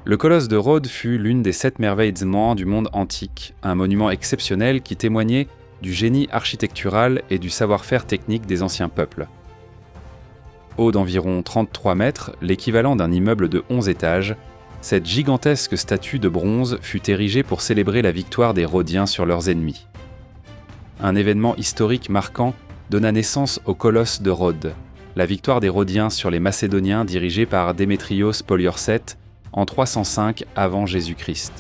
Le colosse de Rhodes fut l'une des 7 merveilles du monde antique, un monument exceptionnel qui témoignait du génie architectural et du savoir-faire technique des anciens peuples. Haut d'environ 33 mètres, l'équivalent d'un immeuble de 11 étages, cette gigantesque statue de bronze fut érigée pour célébrer la victoire des Rhodiens sur leurs ennemis. Un événement historique marquant donna naissance au colosse de Rhodes, la victoire des Rhodiens sur les Macédoniens dirigés par Démétrios Poliorcète en 305 avant Jésus-Christ.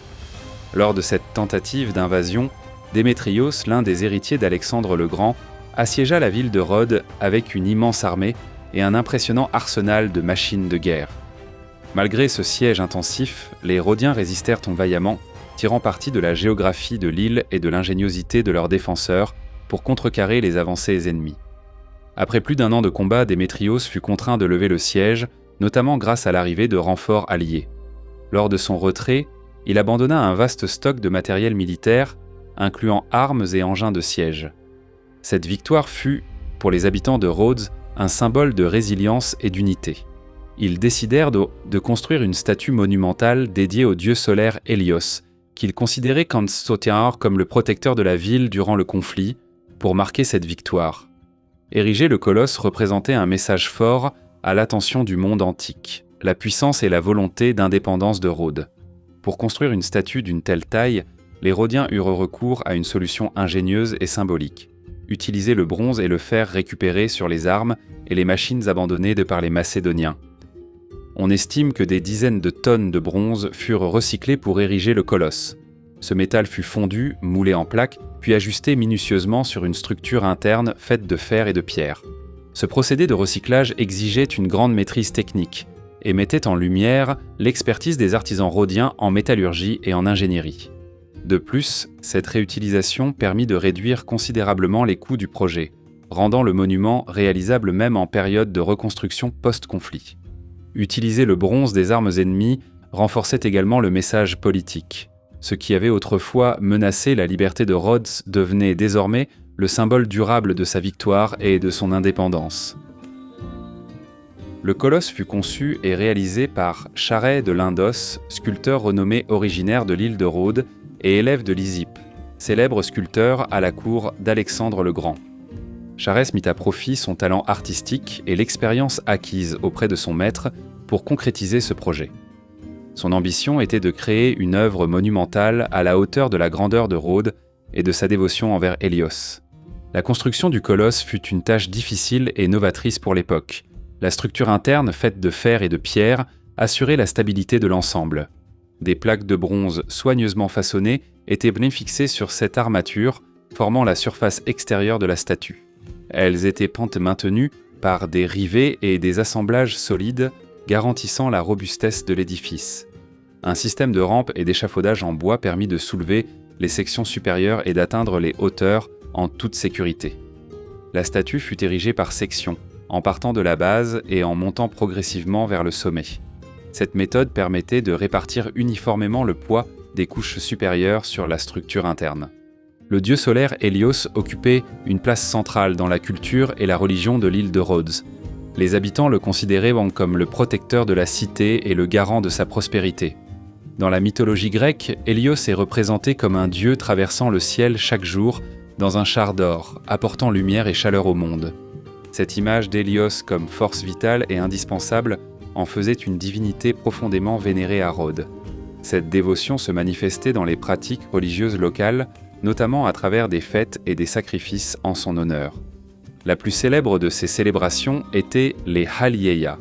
Lors de cette tentative d'invasion, Démétrios, l'un des héritiers d'Alexandre le Grand, assiégea la ville de Rhodes avec une immense armée et un impressionnant arsenal de machines de guerre. Malgré ce siège intensif, les Rhodiens résistèrent vaillamment, tirant parti de la géographie de l'île et de l'ingéniosité de leurs défenseurs pour contrecarrer les avancées ennemies. Après plus d'1 an de combat, Démétrios fut contraint de lever le siège, notamment grâce à l'arrivée de renforts alliés. Lors de son retrait, il abandonna un vaste stock de matériel militaire, incluant armes et engins de siège. Cette victoire fut, pour les habitants de Rhodes, un symbole de résilience et d'unité. Ils décidèrent de construire une statue monumentale dédiée au dieu solaire Hélios, qu'ils considéraient comme le protecteur de la ville durant le conflit, pour marquer cette victoire. Ériger le colosse représentait un message fort à l'attention du monde antique, la puissance et la volonté d'indépendance de Rhodes. Pour construire une statue d'une telle taille, les Rhodiens eurent recours à une solution ingénieuse et symbolique. Utiliser le bronze et le fer récupérés sur les armes et les machines abandonnées de par les Macédoniens. On estime que des dizaines de tonnes de bronze furent recyclées pour ériger le colosse. Ce métal fut fondu, moulé en plaques, puis ajusté minutieusement sur une structure interne faite de fer et de pierre. Ce procédé de recyclage exigeait une grande maîtrise technique et mettait en lumière l'expertise des artisans rhodiens en métallurgie et en ingénierie. De plus, cette réutilisation permit de réduire considérablement les coûts du projet, rendant le monument réalisable même en période de reconstruction post-conflit. Utiliser le bronze des armes ennemies renforçait également le message politique. Ce qui avait autrefois menacé la liberté de Rhodes devenait désormais le symbole durable de sa victoire et de son indépendance. Le colosse fut conçu et réalisé par Charret de Lindos, sculpteur renommé originaire de l'île de Rhodes et élève de Lysippe, célèbre sculpteur à la cour d'Alexandre le Grand. Charret mit à profit son talent artistique et l'expérience acquise auprès de son maître pour concrétiser ce projet. Son ambition était de créer une œuvre monumentale à la hauteur de la grandeur de Rhodes et de sa dévotion envers Hélios. La construction du colosse fut une tâche difficile et novatrice pour l'époque. La structure interne, faite de fer et de pierre, assurait la stabilité de l'ensemble. Des plaques de bronze soigneusement façonnées étaient bien fixées sur cette armature, formant la surface extérieure de la statue. Elles étaient maintenues par des rivets et des assemblages solides, garantissant la robustesse de l'édifice. Un système de rampes et d'échafaudage en bois permit de soulever les sections supérieures et d'atteindre les hauteurs en toute sécurité. La statue fut érigée par sections, en partant de la base et en montant progressivement vers le sommet. Cette méthode permettait de répartir uniformément le poids des couches supérieures sur la structure interne. Le dieu solaire Hélios occupait une place centrale dans la culture et la religion de l'île de Rhodes. Les habitants le considéraient comme le protecteur de la cité et le garant de sa prospérité. Dans la mythologie grecque, Hélios est représenté comme un dieu traversant le ciel chaque jour dans un char d'or, apportant lumière et chaleur au monde. Cette image d'Hélios comme force vitale et indispensable en faisait une divinité profondément vénérée à Rhodes. Cette dévotion se manifestait dans les pratiques religieuses locales, notamment à travers des fêtes et des sacrifices en son honneur. La plus célèbre de ces célébrations était les Halieia,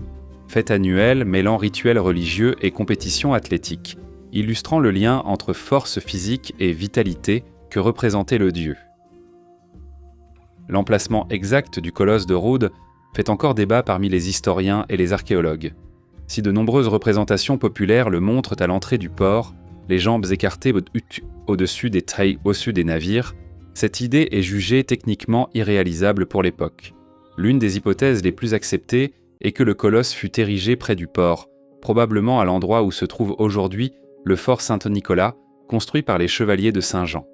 fête annuelle mêlant rituels religieux et compétitions athlétiques, illustrant le lien entre force physique et vitalité que représentait le dieu. L'emplacement exact du colosse de Rhodes fait encore débat parmi les historiens et les archéologues. Si de nombreuses représentations populaires le montrent à l'entrée du port, les jambes écartées au-dessus des navires, cette idée est jugée techniquement irréalisable pour l'époque. L'une des hypothèses les plus acceptées est que le colosse fut érigé près du port, probablement à l'endroit où se trouve aujourd'hui le fort Saint-Nicolas, construit par les chevaliers de Saint-Jean.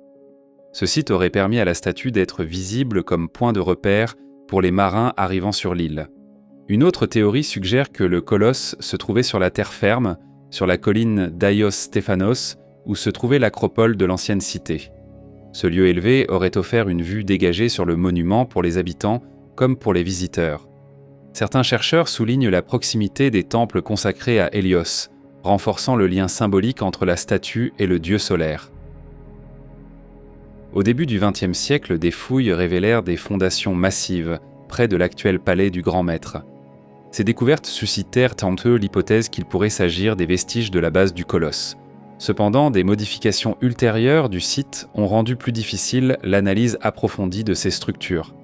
Ce site aurait permis à la statue d'être visible comme point de repère pour les marins arrivant sur l'île. Une autre théorie suggère que le colosse se trouvait sur la terre ferme sur la colline d'Aios Stéphanos, où se trouvait l'acropole de l'ancienne cité. Ce lieu élevé aurait offert une vue dégagée sur le monument pour les habitants comme pour les visiteurs. Certains chercheurs soulignent la proximité des temples consacrés à Hélios, renforçant le lien symbolique entre la statue et le dieu solaire. Au début du XXe siècle, des fouilles révélèrent des fondations massives, près de l'actuel palais du Grand Maître. Ces découvertes suscitèrent en eux l'hypothèse qu'il pourrait s'agir des vestiges de la base du colosse. Cependant, des modifications ultérieures du site ont rendu plus difficile l'analyse approfondie de ces structures.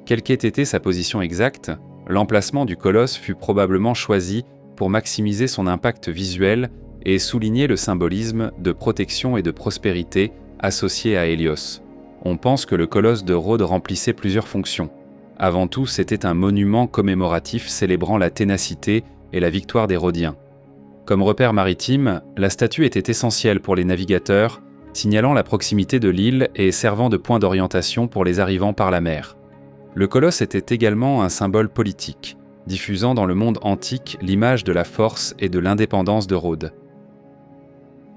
Quelle qu'ait été sa position exacte, l'emplacement du colosse fut probablement choisi pour maximiser son impact visuel et souligner le symbolisme de protection et de prospérité associé à Hélios. On pense que le colosse de Rhodes remplissait plusieurs fonctions. Avant tout, c'était un monument commémoratif célébrant la ténacité et la victoire des Rhodiens. Comme repère maritime, la statue était essentielle pour les navigateurs, signalant la proximité de l'île et servant de point d'orientation pour les arrivants par la mer. Le colosse était également un symbole politique, diffusant dans le monde antique l'image de la force et de l'indépendance de Rhodes.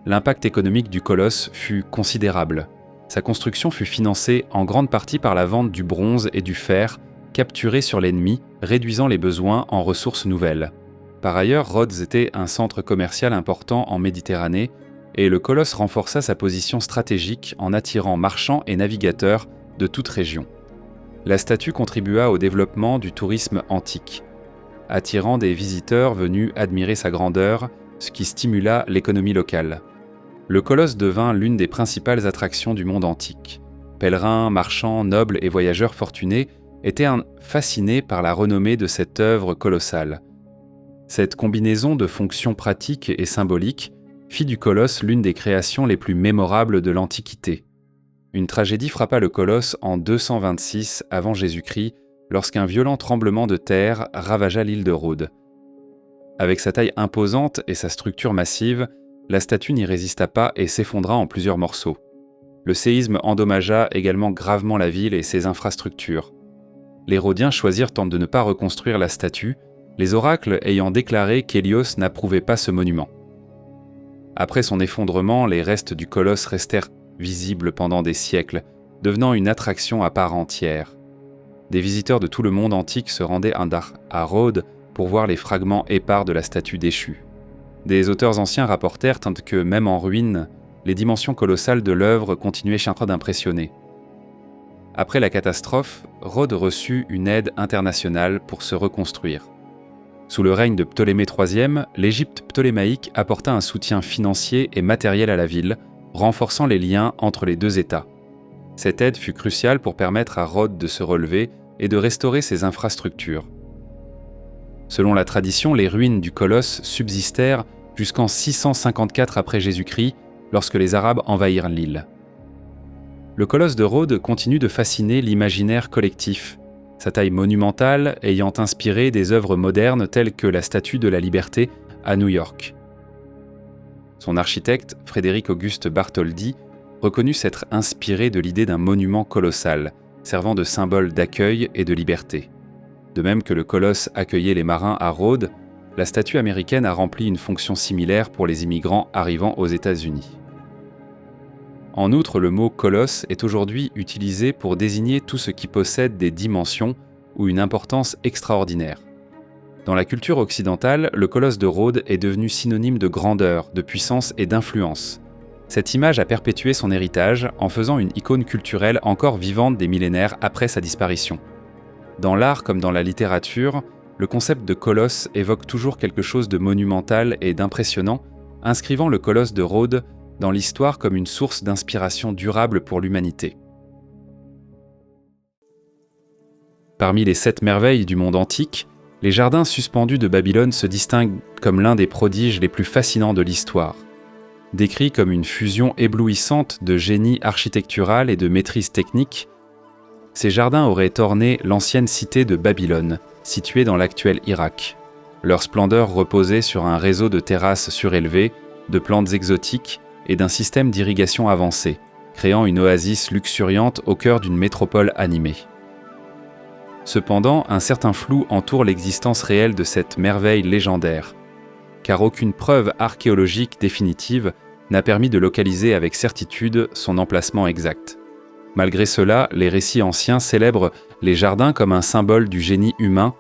L'impact économique du colosse fut considérable. Sa construction fut financée en grande partie par la vente du bronze et du fer capturés sur l'ennemi, réduisant les besoins en ressources nouvelles. Par ailleurs, Rhodes était un centre commercial important en Méditerranée et le colosse renforça sa position stratégique en attirant marchands et navigateurs de toute région. La statue contribua au développement du tourisme antique, attirant des visiteurs venus admirer sa grandeur, ce qui stimula l'économie locale. Le colosse devint l'une des principales attractions du monde antique. Pèlerins, marchands, nobles et voyageurs fortunés étaient fascinés par la renommée de cette œuvre colossale. Cette combinaison de fonctions pratiques et symboliques fit du colosse l'une des créations les plus mémorables de l'Antiquité. Une tragédie frappa le colosse en 226 avant Jésus-Christ, lorsqu'un violent tremblement de terre ravagea l'île de Rhodes. Avec sa taille imposante et sa structure massive, la statue n'y résista pas et s'effondra en plusieurs morceaux. Le séisme endommagea également gravement la ville et ses infrastructures. Les Rhodiens choisirent de ne pas reconstruire la statue, les oracles ayant déclaré qu'Hélios n'approuvait pas ce monument. Après son effondrement, les restes du colosse restèrent visibles pendant des siècles, devenant une attraction à part entière. Des visiteurs de tout le monde antique se rendaient à Rhodes pour voir les fragments épars de la statue déchue. Des auteurs anciens rapportèrent que, même en ruine, les dimensions colossales de l'œuvre continuaient d'impressionner. Après la catastrophe, Rhodes reçut une aide internationale pour se reconstruire. Sous le règne de Ptolémée III, l'Égypte ptolémaïque apporta un soutien financier et matériel à la ville, renforçant les liens entre les deux États. Cette aide fut cruciale pour permettre à Rhodes de se relever et de restaurer ses infrastructures. Selon la tradition, les ruines du colosse subsistèrent jusqu'en 654 après Jésus-Christ, lorsque les Arabes envahirent l'île. Le colosse de Rhodes continue de fasciner l'imaginaire collectif, sa taille monumentale ayant inspiré des œuvres modernes telles que la Statue de la Liberté à New York. Son architecte, Frédéric Auguste Bartholdi, reconnut s'être inspiré de l'idée d'un monument colossal, servant de symbole d'accueil et de liberté. De même que le colosse accueillait les marins à Rhodes, la statue américaine a rempli une fonction similaire pour les immigrants arrivant aux États-Unis. En outre, le mot « colosse » est aujourd'hui utilisé pour désigner tout ce qui possède des dimensions ou une importance extraordinaire. Dans la culture occidentale, le colosse de Rhodes est devenu synonyme de grandeur, de puissance et d'influence. Cette image a perpétué son héritage en faisant une icône culturelle encore vivante des millénaires après sa disparition. Dans l'art comme dans la littérature, le concept de colosse évoque toujours quelque chose de monumental et d'impressionnant, inscrivant le colosse de Rhodes dans l'histoire comme une source d'inspiration durable pour l'humanité. Parmi les 7 merveilles du monde antique, les jardins suspendus de Babylone se distinguent comme l'un des prodiges les plus fascinants de l'histoire. Décrits comme une fusion éblouissante de génie architectural et de maîtrise technique, ces jardins auraient orné l'ancienne cité de Babylone, située dans l'actuel Irak. Leur splendeur reposait sur un réseau de terrasses surélevées, de plantes exotiques et d'un système d'irrigation avancé, créant une oasis luxuriante au cœur d'une métropole animée. Cependant, un certain flou entoure l'existence réelle de cette merveille légendaire. car aucune preuve archéologique définitive n'a permis de localiser avec certitude son emplacement exact. Malgré cela, les récits anciens célèbrent les jardins comme un symbole du génie humain,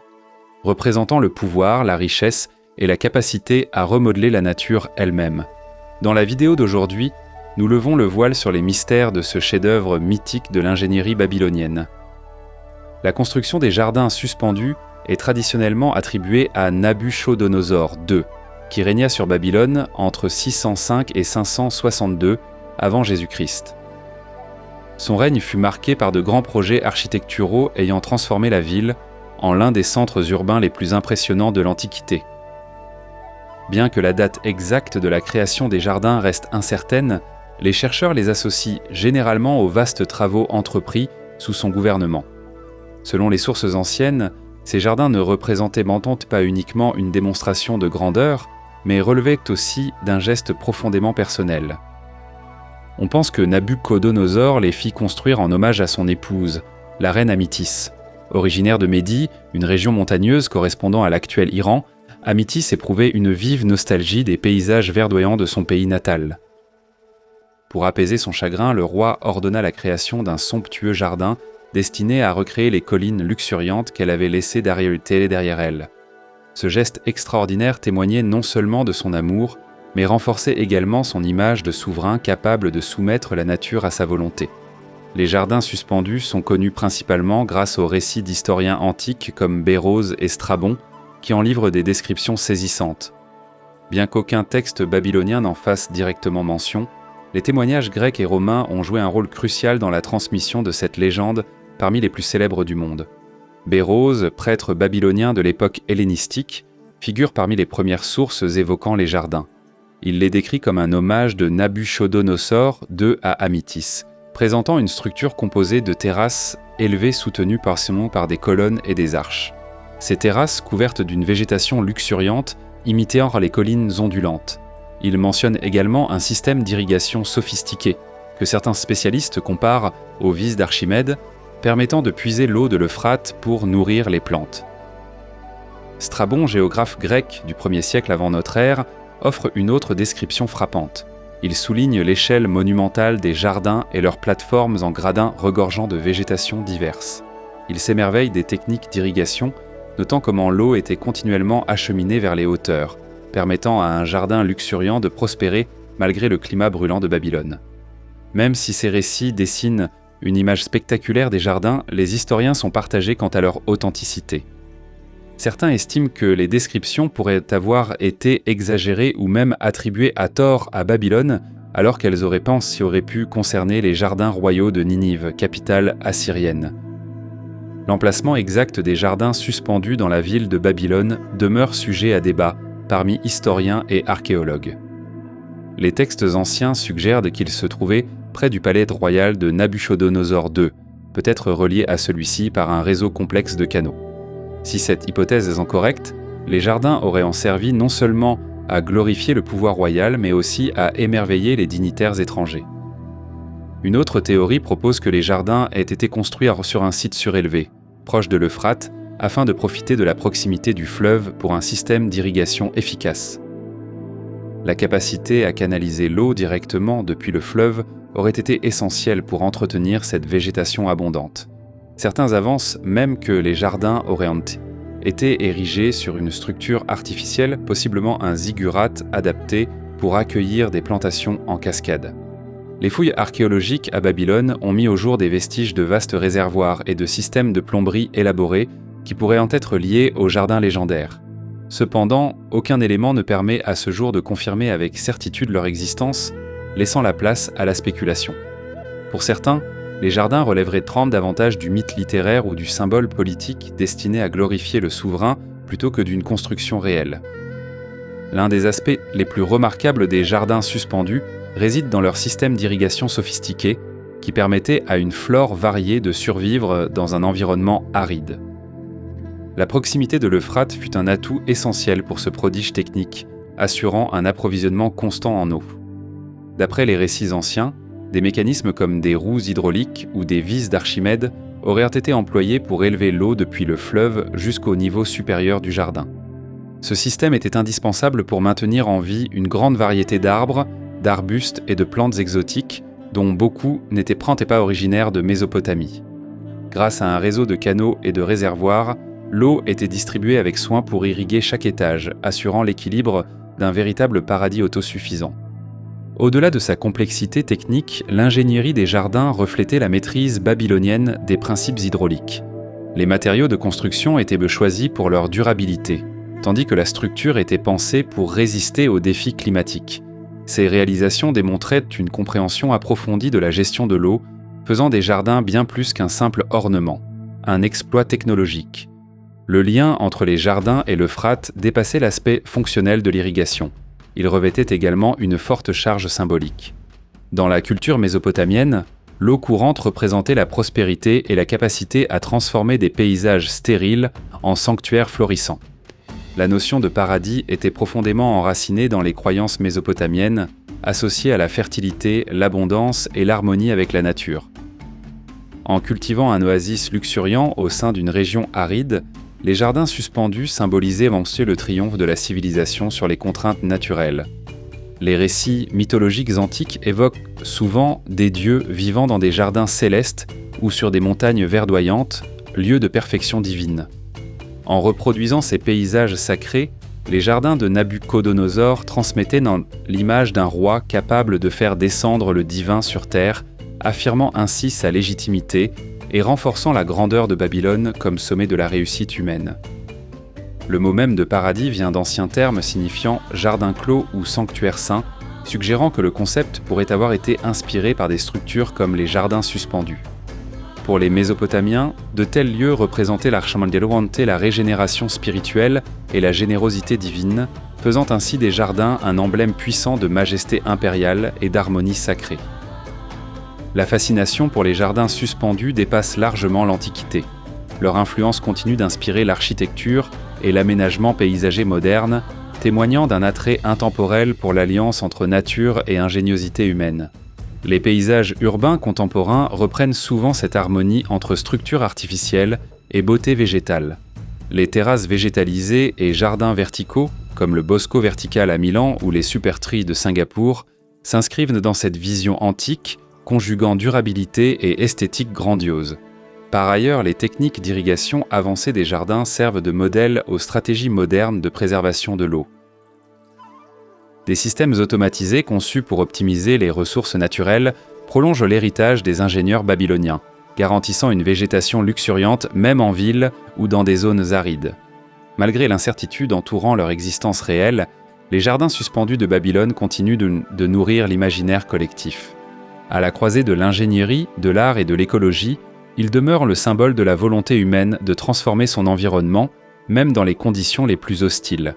représentant le pouvoir, la richesse et la capacité à remodeler la nature elle-même. Dans la vidéo d'aujourd'hui, nous levons le voile sur les mystères de ce chef-d'œuvre mythique de l'ingénierie babylonienne. La construction des jardins suspendus est traditionnellement attribuée à Nabuchodonosor II, qui régna sur Babylone entre 605 et 562 avant Jésus-Christ. Son règne fut marqué par de grands projets architecturaux ayant transformé la ville en l'un des centres urbains les plus impressionnants de l'Antiquité. Bien que la date exacte de la création des jardins reste incertaine, les chercheurs les associent généralement aux vastes travaux entrepris sous son gouvernement. Selon les sources anciennes, ces jardins ne représentaient pas uniquement une démonstration de grandeur, mais relevaient aussi d'un geste profondément personnel. On pense que Nabuchodonosor les fit construire en hommage à son épouse, la reine Amytis. Originaire de Médie, une région montagneuse correspondant à l'actuel Iran, Amytis éprouvait une vive nostalgie des paysages verdoyants de son pays natal. Pour apaiser son chagrin, le roi ordonna la création d'un somptueux jardin destiné à recréer les collines luxuriantes qu'elle avait laissées derrière elle. Ce geste extraordinaire témoignait non seulement de son amour, mais renforçait également son image de souverain capable de soumettre la nature à sa volonté. Les jardins suspendus sont connus principalement grâce aux récits d'historiens antiques comme Bérose et Strabon, qui en livrent des descriptions saisissantes. Bien qu'aucun texte babylonien n'en fasse directement mention, les témoignages grecs et romains ont joué un rôle crucial dans la transmission de cette légende parmi les plus célèbres du monde. Bérose, prêtre babylonien de l'époque hellénistique, figure parmi les premières sources évoquant les jardins. Il les décrit comme un hommage de Nabuchodonosor II à Amytis, présentant une structure composée de terrasses élevées soutenues par des colonnes et des arches. Ces terrasses, couvertes d'une végétation luxuriante, imitant les collines ondulantes. Il mentionne également un système d'irrigation sophistiqué, que certains spécialistes comparent aux vis d'Archimède, permettant de puiser l'eau de l'Euphrate pour nourrir les plantes. Strabon, géographe grec du 1er siècle avant notre ère, offre une autre description frappante. Il souligne l'échelle monumentale des jardins et leurs plateformes en gradins regorgeant de végétation diverses. Il s'émerveille des techniques d'irrigation, notant comment l'eau était continuellement acheminée vers les hauteurs, permettant à un jardin luxuriant de prospérer malgré le climat brûlant de Babylone. Même si ces récits dessinent une image spectaculaire des jardins, les historiens sont partagés quant à leur authenticité. Certains estiment que les descriptions pourraient avoir été exagérées ou même attribuées à tort à Babylone, alors qu'elles auraient pu concerner les jardins royaux de Ninive, capitale assyrienne. L'emplacement exact des jardins suspendus dans la ville de Babylone demeure sujet à débat parmi historiens et archéologues. Les textes anciens suggèrent qu'ils se trouvaient près du palais royal de Nabuchodonosor II, peut-être relié à celui-ci par un réseau complexe de canaux. Si cette hypothèse est correcte, les jardins auraient servi non seulement à glorifier le pouvoir royal, mais aussi à émerveiller les dignitaires étrangers. Une autre théorie propose que les jardins aient été construits sur un site surélevé, proche de l'Euphrate, afin de profiter de la proximité du fleuve pour un système d'irrigation efficace. La capacité à canaliser l'eau directement depuis le fleuve aurait été essentielle pour entretenir cette végétation abondante. Certains avancent même que les jardins auraient été érigés sur une structure artificielle, possiblement un ziggurat adapté pour accueillir des plantations en cascade. Les fouilles archéologiques à Babylone ont mis au jour des vestiges de vastes réservoirs et de systèmes de plomberie élaborés qui pourraient en être liés aux jardins légendaires. Cependant, aucun élément ne permet à ce jour de confirmer avec certitude leur existence, laissant la place à la spéculation. Pour certains, les jardins relèveraient davantage du mythe littéraire ou du symbole politique destiné à glorifier le souverain plutôt que d'une construction réelle. L'un des aspects les plus remarquables des jardins suspendus réside dans leur système d'irrigation sophistiqué qui permettait à une flore variée de survivre dans un environnement aride. La proximité de l'Euphrate fut un atout essentiel pour ce prodige technique, assurant un approvisionnement constant en eau. D'après les récits anciens, des mécanismes comme des roues hydrauliques ou des vis d'Archimède auraient été employés pour élever l'eau depuis le fleuve jusqu'au niveau supérieur du jardin. Ce système était indispensable pour maintenir en vie une grande variété d'arbres, d'arbustes et de plantes exotiques, dont beaucoup n'étaient pas originaires de Mésopotamie. Grâce à un réseau de canaux et de réservoirs, l'eau était distribuée avec soin pour irriguer chaque étage, assurant l'équilibre d'un véritable paradis autosuffisant. Au-delà de sa complexité technique, l'ingénierie des jardins reflétait la maîtrise babylonienne des principes hydrauliques. Les matériaux de construction étaient choisis pour leur durabilité, tandis que la structure était pensée pour résister aux défis climatiques. Ces réalisations démontraient une compréhension approfondie de la gestion de l'eau, faisant des jardins bien plus qu'un simple ornement, un exploit technologique. Le lien entre les jardins et l'Euphrate dépassait l'aspect fonctionnel de l'irrigation. Il revêtait également une forte charge symbolique. Dans la culture mésopotamienne, l'eau courante représentait la prospérité et la capacité à transformer des paysages stériles en sanctuaires florissants. La notion de paradis était profondément enracinée dans les croyances mésopotamiennes, associées à la fertilité, l'abondance et l'harmonie avec la nature. En cultivant un oasis luxuriant au sein d'une région aride, les jardins suspendus symbolisaient le triomphe de la civilisation sur les contraintes naturelles. Les récits mythologiques antiques évoquent souvent des dieux vivant dans des jardins célestes ou sur des montagnes verdoyantes, lieux de perfection divine. En reproduisant ces paysages sacrés, les jardins de Nabuchodonosor transmettaient l'image d'un roi capable de faire descendre le divin sur terre, affirmant ainsi sa légitimité et renforçant la grandeur de Babylone comme sommet de la réussite humaine. Le mot même de paradis vient d'anciens termes signifiant jardin clos ou sanctuaire saint, suggérant que le concept pourrait avoir été inspiré par des structures comme les jardins suspendus. Pour les Mésopotamiens, de tels lieux représentaient la régénération spirituelle et la générosité divine, faisant ainsi des jardins un emblème puissant de majesté impériale et d'harmonie sacrée. La fascination pour les jardins suspendus dépasse largement l'Antiquité. Leur influence continue d'inspirer l'architecture et l'aménagement paysager moderne, témoignant d'un attrait intemporel pour l'alliance entre nature et ingéniosité humaine. Les paysages urbains contemporains reprennent souvent cette harmonie entre structures artificielles et beauté végétale. Les terrasses végétalisées et jardins verticaux, comme le Bosco vertical à Milan ou les Super Trees de Singapour, s'inscrivent dans cette vision antique, conjuguant durabilité et esthétique grandiose. Par ailleurs, les techniques d'irrigation avancées des jardins servent de modèle aux stratégies modernes de préservation de l'eau. Des systèmes automatisés conçus pour optimiser les ressources naturelles prolongent l'héritage des ingénieurs babyloniens, garantissant une végétation luxuriante même en ville ou dans des zones arides. Malgré l'incertitude entourant leur existence réelle, les jardins suspendus de Babylone continuent de nourrir l'imaginaire collectif. À la croisée de l'ingénierie, de l'art et de l'écologie, il demeure le symbole de la volonté humaine de transformer son environnement, même dans les conditions les plus hostiles.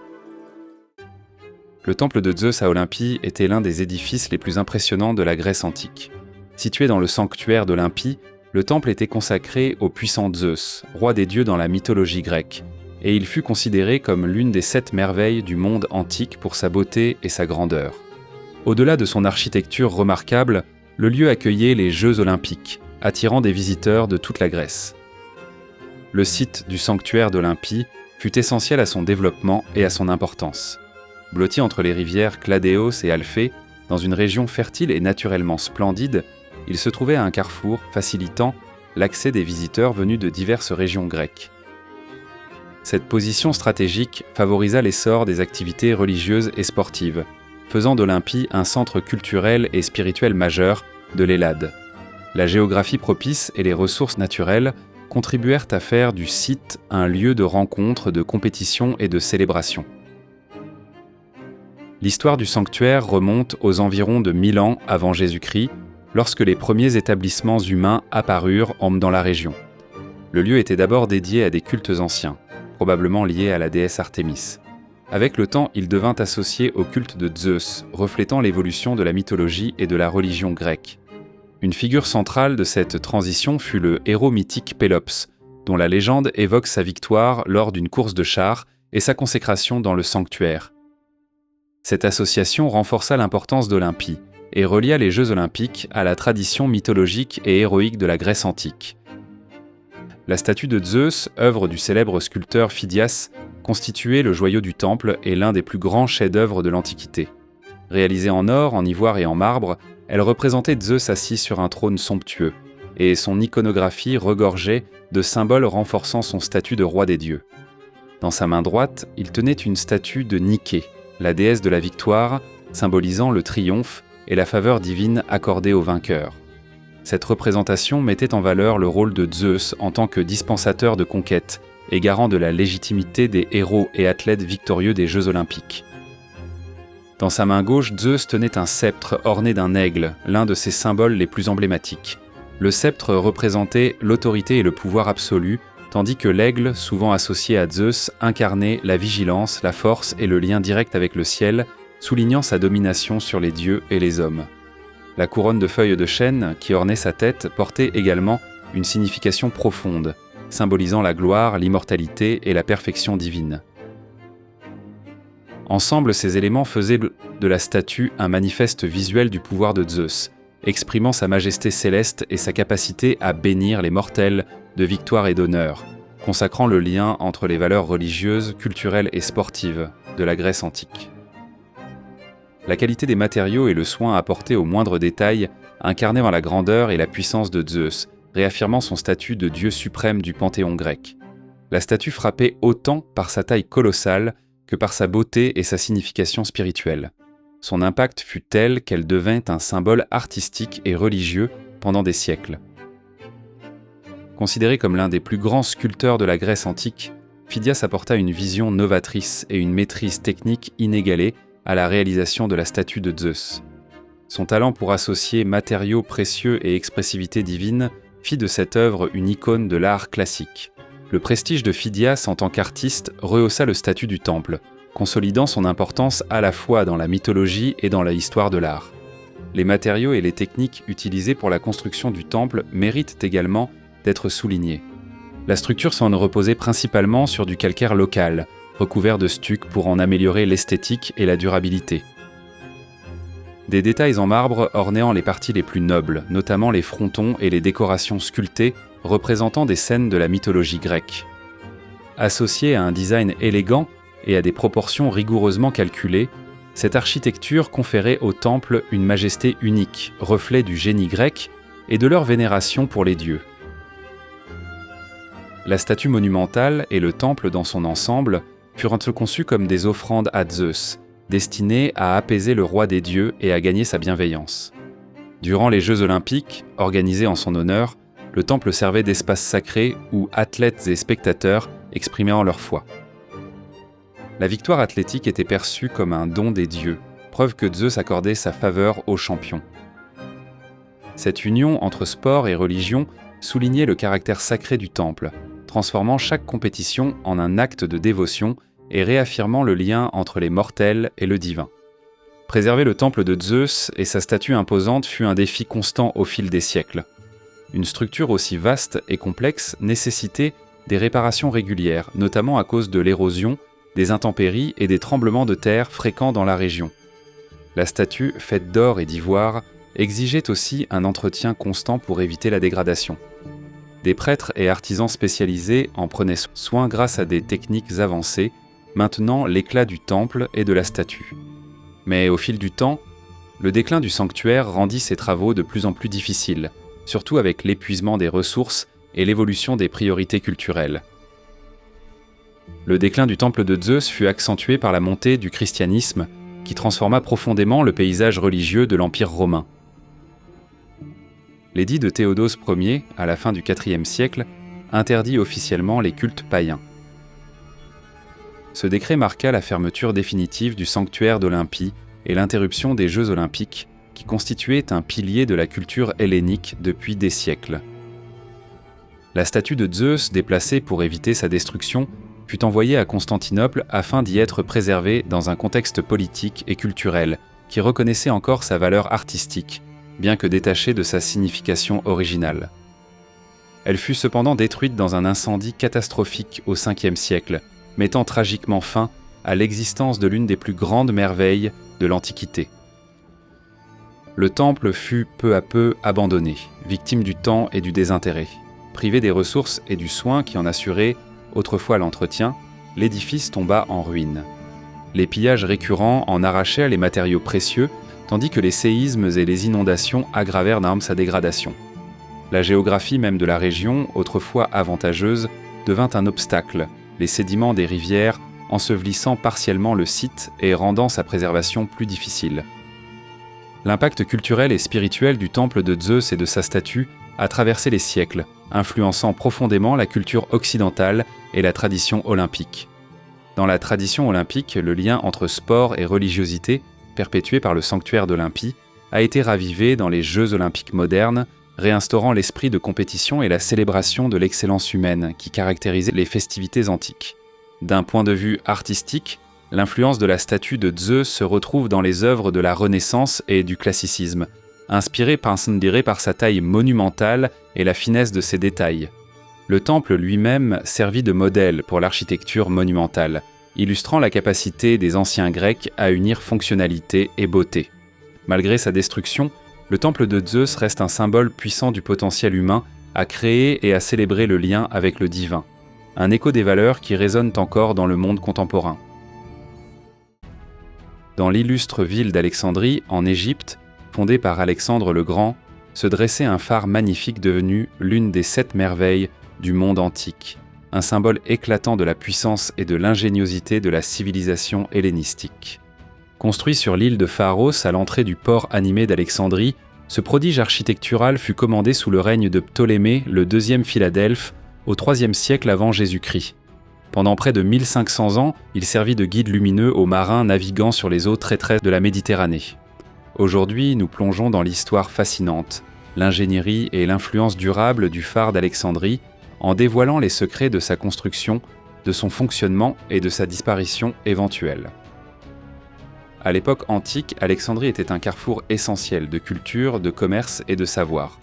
Le temple de Zeus à Olympie était l'un des édifices les plus impressionnants de la Grèce antique. Situé dans le sanctuaire d'Olympie, le temple était consacré au puissant Zeus, roi des dieux dans la mythologie grecque, et il fut considéré comme l'une des 7 merveilles du monde antique pour sa beauté et sa grandeur. Au-delà de son architecture remarquable, le lieu accueillait les Jeux olympiques, attirant des visiteurs de toute la Grèce. Le site du sanctuaire d'Olympie fut essentiel à son développement et à son importance. Blotti entre les rivières Cladéos et Alphée, dans une région fertile et naturellement splendide, il se trouvait à un carrefour facilitant l'accès des visiteurs venus de diverses régions grecques. Cette position stratégique favorisa l'essor des activités religieuses et sportives, faisant d'Olympie un centre culturel et spirituel majeur de l'Hellade. La géographie propice et les ressources naturelles contribuèrent à faire du site un lieu de rencontre, de compétition et de célébration. L'histoire du sanctuaire remonte aux environs de 1000 ans avant Jésus-Christ, lorsque les premiers établissements humains apparurent dans la région. Le lieu était d'abord dédié à des cultes anciens, probablement liés à la déesse Artémis. Avec le temps, il devint associé au culte de Zeus, reflétant l'évolution de la mythologie et de la religion grecque. Une figure centrale de cette transition fut le héros mythique Pélops, dont la légende évoque sa victoire lors d'une course de chars et sa consécration dans le sanctuaire. Cette association renforça l'importance d'Olympie et relia les Jeux olympiques à la tradition mythologique et héroïque de la Grèce antique. La statue de Zeus, œuvre du célèbre sculpteur Phidias, constituait le joyau du temple et l'un des plus grands chefs-d'œuvre de l'Antiquité. Réalisée en or, en ivoire et en marbre, elle représentait Zeus assis sur un trône somptueux, et son iconographie regorgeait de symboles renforçant son statut de roi des dieux. Dans sa main droite, il tenait une statue de Niké, la déesse de la victoire, symbolisant le triomphe et la faveur divine accordée aux vainqueurs. Cette représentation mettait en valeur le rôle de Zeus en tant que dispensateur de conquêtes et garant de la légitimité des héros et athlètes victorieux des Jeux Olympiques. Dans sa main gauche, Zeus tenait un sceptre orné d'un aigle, l'un de ses symboles les plus emblématiques. Le sceptre représentait l'autorité et le pouvoir absolu, tandis que l'aigle, souvent associé à Zeus, incarnait la vigilance, la force et le lien direct avec le ciel, soulignant sa domination sur les dieux et les hommes. La couronne de feuilles de chêne qui ornait sa tête portait également une signification profonde, symbolisant la gloire, l'immortalité et la perfection divine. Ensemble, ces éléments faisaient de la statue un manifeste visuel du pouvoir de Zeus, exprimant sa majesté céleste et sa capacité à bénir les mortels de victoire et d'honneur, consacrant le lien entre les valeurs religieuses, culturelles et sportives de la Grèce antique. La qualité des matériaux et le soin apporté aux moindres détails incarnaient la grandeur et la puissance de Zeus, réaffirmant son statut de dieu suprême du panthéon grec. La statue frappait autant par sa taille colossale que par sa beauté et sa signification spirituelle. Son impact fut tel qu'elle devint un symbole artistique et religieux pendant des siècles. Considéré comme l'un des plus grands sculpteurs de la Grèce antique, Phidias apporta une vision novatrice et une maîtrise technique inégalée à la réalisation de la statue de Zeus. Son talent pour associer matériaux précieux et expressivité divine fit de cette œuvre une icône de l'art classique. Le prestige de Phidias en tant qu'artiste rehaussa le statut du temple, consolidant son importance à la fois dans la mythologie et dans l'histoire de l'art. Les matériaux et les techniques utilisées pour la construction du temple méritent également d'être soulignés. La structure s'en reposait principalement sur du calcaire local, recouvert de stuc pour en améliorer l'esthétique et la durabilité. Des détails en marbre ornant les parties les plus nobles, notamment les frontons et les décorations sculptées représentant des scènes de la mythologie grecque. Associée à un design élégant et à des proportions rigoureusement calculées, cette architecture conférait au temple une majesté unique, reflet du génie grec et de leur vénération pour les dieux. La statue monumentale et le temple dans son ensemble furent conçus comme des offrandes à Zeus, destinées à apaiser le roi des dieux et à gagner sa bienveillance. Durant les Jeux Olympiques, organisés en son honneur, le temple servait d'espace sacré où athlètes et spectateurs exprimaient leur foi. La victoire athlétique était perçue comme un don des dieux, preuve que Zeus accordait sa faveur aux champions. Cette union entre sport et religion soulignait le caractère sacré du temple, transformant chaque compétition en un acte de dévotion et réaffirmant le lien entre les mortels et le divin. Préserver le temple de Zeus et sa statue imposante fut un défi constant au fil des siècles. Une structure aussi vaste et complexe nécessitait des réparations régulières, notamment à cause de l'érosion, des intempéries et des tremblements de terre fréquents dans la région. La statue, faite d'or et d'ivoire, exigeait aussi un entretien constant pour éviter la dégradation. Des prêtres et artisans spécialisés en prenaient soin grâce à des techniques avancées, maintenant l'éclat du temple et de la statue. Mais au fil du temps, le déclin du sanctuaire rendit ces travaux de plus en plus difficiles, surtout avec l'épuisement des ressources et l'évolution des priorités culturelles. Le déclin du temple de Zeus fut accentué par la montée du christianisme qui transforma profondément le paysage religieux de l'Empire romain. L'édit de Théodose Ier, à la fin du IVe siècle, interdit officiellement les cultes païens. Ce décret marqua la fermeture définitive du sanctuaire d'Olympie et l'interruption des Jeux olympiques, qui constituaient un pilier de la culture hellénique depuis des siècles. La statue de Zeus, déplacée pour éviter sa destruction, fut envoyée à Constantinople afin d'y être préservée dans un contexte politique et culturel qui reconnaissait encore sa valeur artistique, bien que détachée de sa signification originale. Elle fut cependant détruite dans un incendie catastrophique au Ve siècle, mettant tragiquement fin à l'existence de l'une des plus grandes merveilles de l'Antiquité. Le temple fut peu à peu abandonné, victime du temps et du désintérêt. Privé des ressources et du soin qui en assuraient autrefois l'entretien, l'édifice tomba en ruine. Les pillages récurrents en arrachèrent les matériaux précieux, tandis que les séismes et les inondations aggravèrent d'un homme sa dégradation. La géographie même de la région, autrefois avantageuse, devint un obstacle, les sédiments des rivières ensevelissant partiellement le site et rendant sa préservation plus difficile. L'impact culturel et spirituel du temple de Zeus et de sa statue a traversé les siècles, influençant profondément la culture occidentale et la tradition olympique. Dans la tradition olympique, le lien entre sport et religiosité, perpétué par le sanctuaire d'Olympie, a été ravivé dans les Jeux olympiques modernes, réinstaurant l'esprit de compétition et la célébration de l'excellence humaine qui caractérisait les festivités antiques. D'un point de vue artistique, l'influence de la statue de Zeus se retrouve dans les œuvres de la Renaissance et du classicisme, inspirée par sa taille monumentale et la finesse de ses détails. Le temple lui-même servit de modèle pour l'architecture monumentale, illustrant la capacité des anciens Grecs à unir fonctionnalité et beauté. Malgré sa destruction, le temple de Zeus reste un symbole puissant du potentiel humain à créer et à célébrer le lien avec le divin, un écho des valeurs qui résonnent encore dans le monde contemporain. Dans l'illustre ville d'Alexandrie, en Égypte, fondée par Alexandre le Grand, se dressait un phare magnifique devenu l'une des 7 merveilles du monde antique, un symbole éclatant de la puissance et de l'ingéniosité de la civilisation hellénistique. Construit sur l'île de Pharos à l'entrée du port animé d'Alexandrie, ce prodige architectural fut commandé sous le règne de Ptolémée, le deuxième Philadelphe, au IIIe siècle avant Jésus-Christ. Pendant près de 1500 ans, il servit de guide lumineux aux marins naviguant sur les eaux traîtresses de la Méditerranée. Aujourd'hui, nous plongeons dans l'histoire fascinante, l'ingénierie et l'influence durable du phare d'Alexandrie, en dévoilant les secrets de sa construction, de son fonctionnement et de sa disparition éventuelle. À l'époque antique, Alexandrie était un carrefour essentiel de culture, de commerce et de savoir.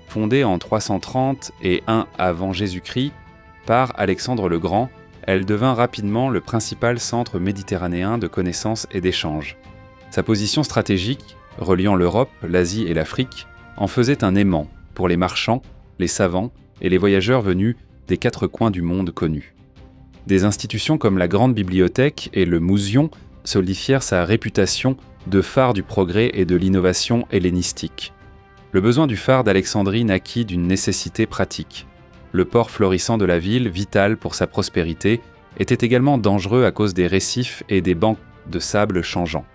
Fondée en 330 et 1 avant Jésus-Christ par Alexandre le Grand, elle devint rapidement le principal centre méditerranéen de connaissances et d'échanges. Sa position stratégique, reliant l'Europe, l'Asie et l'Afrique, en faisait un aimant pour les marchands, les savants et les voyageurs venus des 4 coins du monde connus. Des institutions comme la Grande Bibliothèque et le Mouseion solidifièrent sa réputation de phare du progrès et de l'innovation hellénistique. Le besoin du phare d'Alexandrie naquit d'une nécessité pratique. Le port florissant de la ville, vital pour sa prospérité, était également dangereux à cause des récifs et des bancs de sable changeants.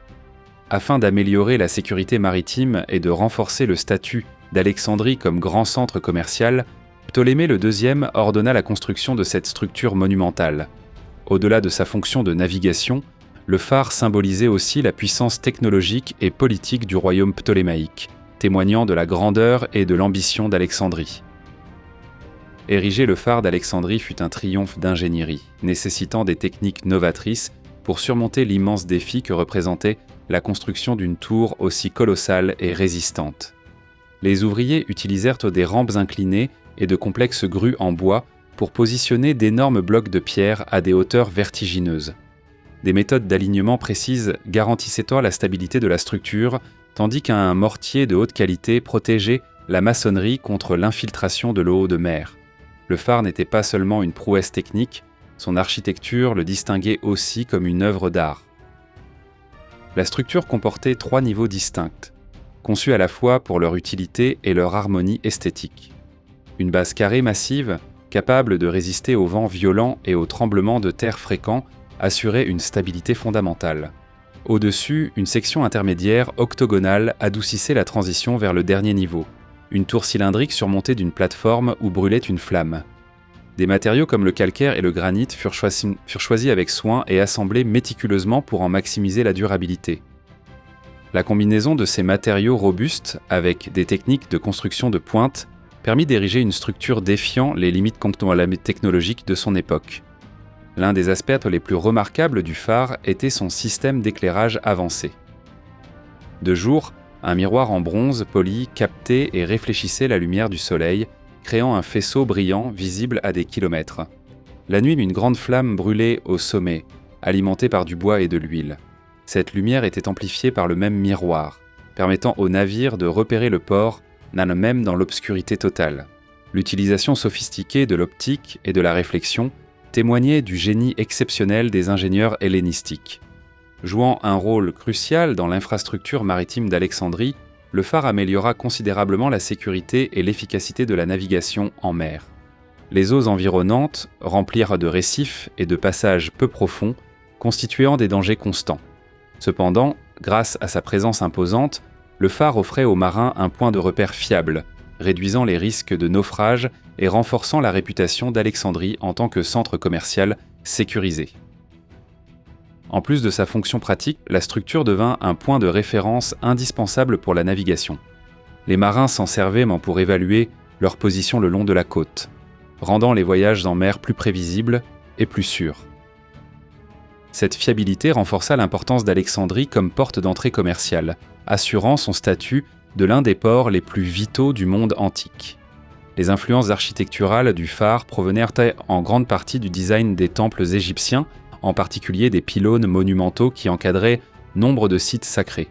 Afin d'améliorer la sécurité maritime et de renforcer le statut d'Alexandrie comme grand centre commercial, Ptolémée II ordonna la construction de cette structure monumentale. Au-delà de sa fonction de navigation, le phare symbolisait aussi la puissance technologique et politique du royaume ptolémaïque, témoignant de la grandeur et de l'ambition d'Alexandrie. Ériger le phare d'Alexandrie fut un triomphe d'ingénierie, nécessitant des techniques novatrices pour surmonter l'immense défi que représentait la construction d'une tour aussi colossale et résistante. Les ouvriers utilisèrent des rampes inclinées et de complexes grues en bois pour positionner d'énormes blocs de pierre à des hauteurs vertigineuses. Des méthodes d'alignement précises garantissaient la stabilité de la structure, tandis qu'un mortier de haute qualité protégeait la maçonnerie contre l'infiltration de l'eau de mer. Le phare n'était pas seulement une prouesse technique, son architecture le distinguait aussi comme une œuvre d'art. La structure comportait 3 niveaux distincts, conçus à la fois pour leur utilité et leur harmonie esthétique. Une base carrée massive, capable de résister aux vents violents et aux tremblements de terre fréquents, assurait une stabilité fondamentale. Au-dessus, une section intermédiaire octogonale adoucissait la transition vers le dernier niveau, une tour cylindrique surmontée d'une plateforme où brûlait une flamme. Des matériaux comme le calcaire et le granit furent choisis avec soin et assemblés méticuleusement pour en maximiser la durabilité. La combinaison de ces matériaux robustes avec des techniques de construction de pointe permit d'ériger une structure défiant les limites technologiques de son époque. L'un des aspects les plus remarquables du phare était son système d'éclairage avancé. De jour, un miroir en bronze poli captait et réfléchissait la lumière du soleil, créant un faisceau brillant visible à des kilomètres. La nuit, une grande flamme brûlait au sommet, alimentée par du bois et de l'huile. Cette lumière était amplifiée par le même miroir, permettant aux navires de repérer le port, même dans l'obscurité totale. L'utilisation sophistiquée de l'optique et de la réflexion, témoignait du génie exceptionnel des ingénieurs hellénistiques. Jouant un rôle crucial dans l'infrastructure maritime d'Alexandrie, le phare améliora considérablement la sécurité et l'efficacité de la navigation en mer. Les eaux environnantes remplirent de récifs et de passages peu profonds, constituant des dangers constants. Cependant, grâce à sa présence imposante, le phare offrait aux marins un point de repère fiable, réduisant les risques de naufrage et renforçant la réputation d'Alexandrie en tant que centre commercial sécurisé. En plus de sa fonction pratique, la structure devint un point de référence indispensable pour la navigation. Les marins s'en servaient pour évaluer leur position le long de la côte, rendant les voyages en mer plus prévisibles et plus sûrs. Cette fiabilité renforça l'importance d'Alexandrie comme porte d'entrée commerciale, assurant son statut de l'un des ports les plus vitaux du monde antique. Les influences architecturales du phare provenaient en grande partie du design des temples égyptiens, en particulier des pylônes monumentaux qui encadraient nombre de sites sacrés.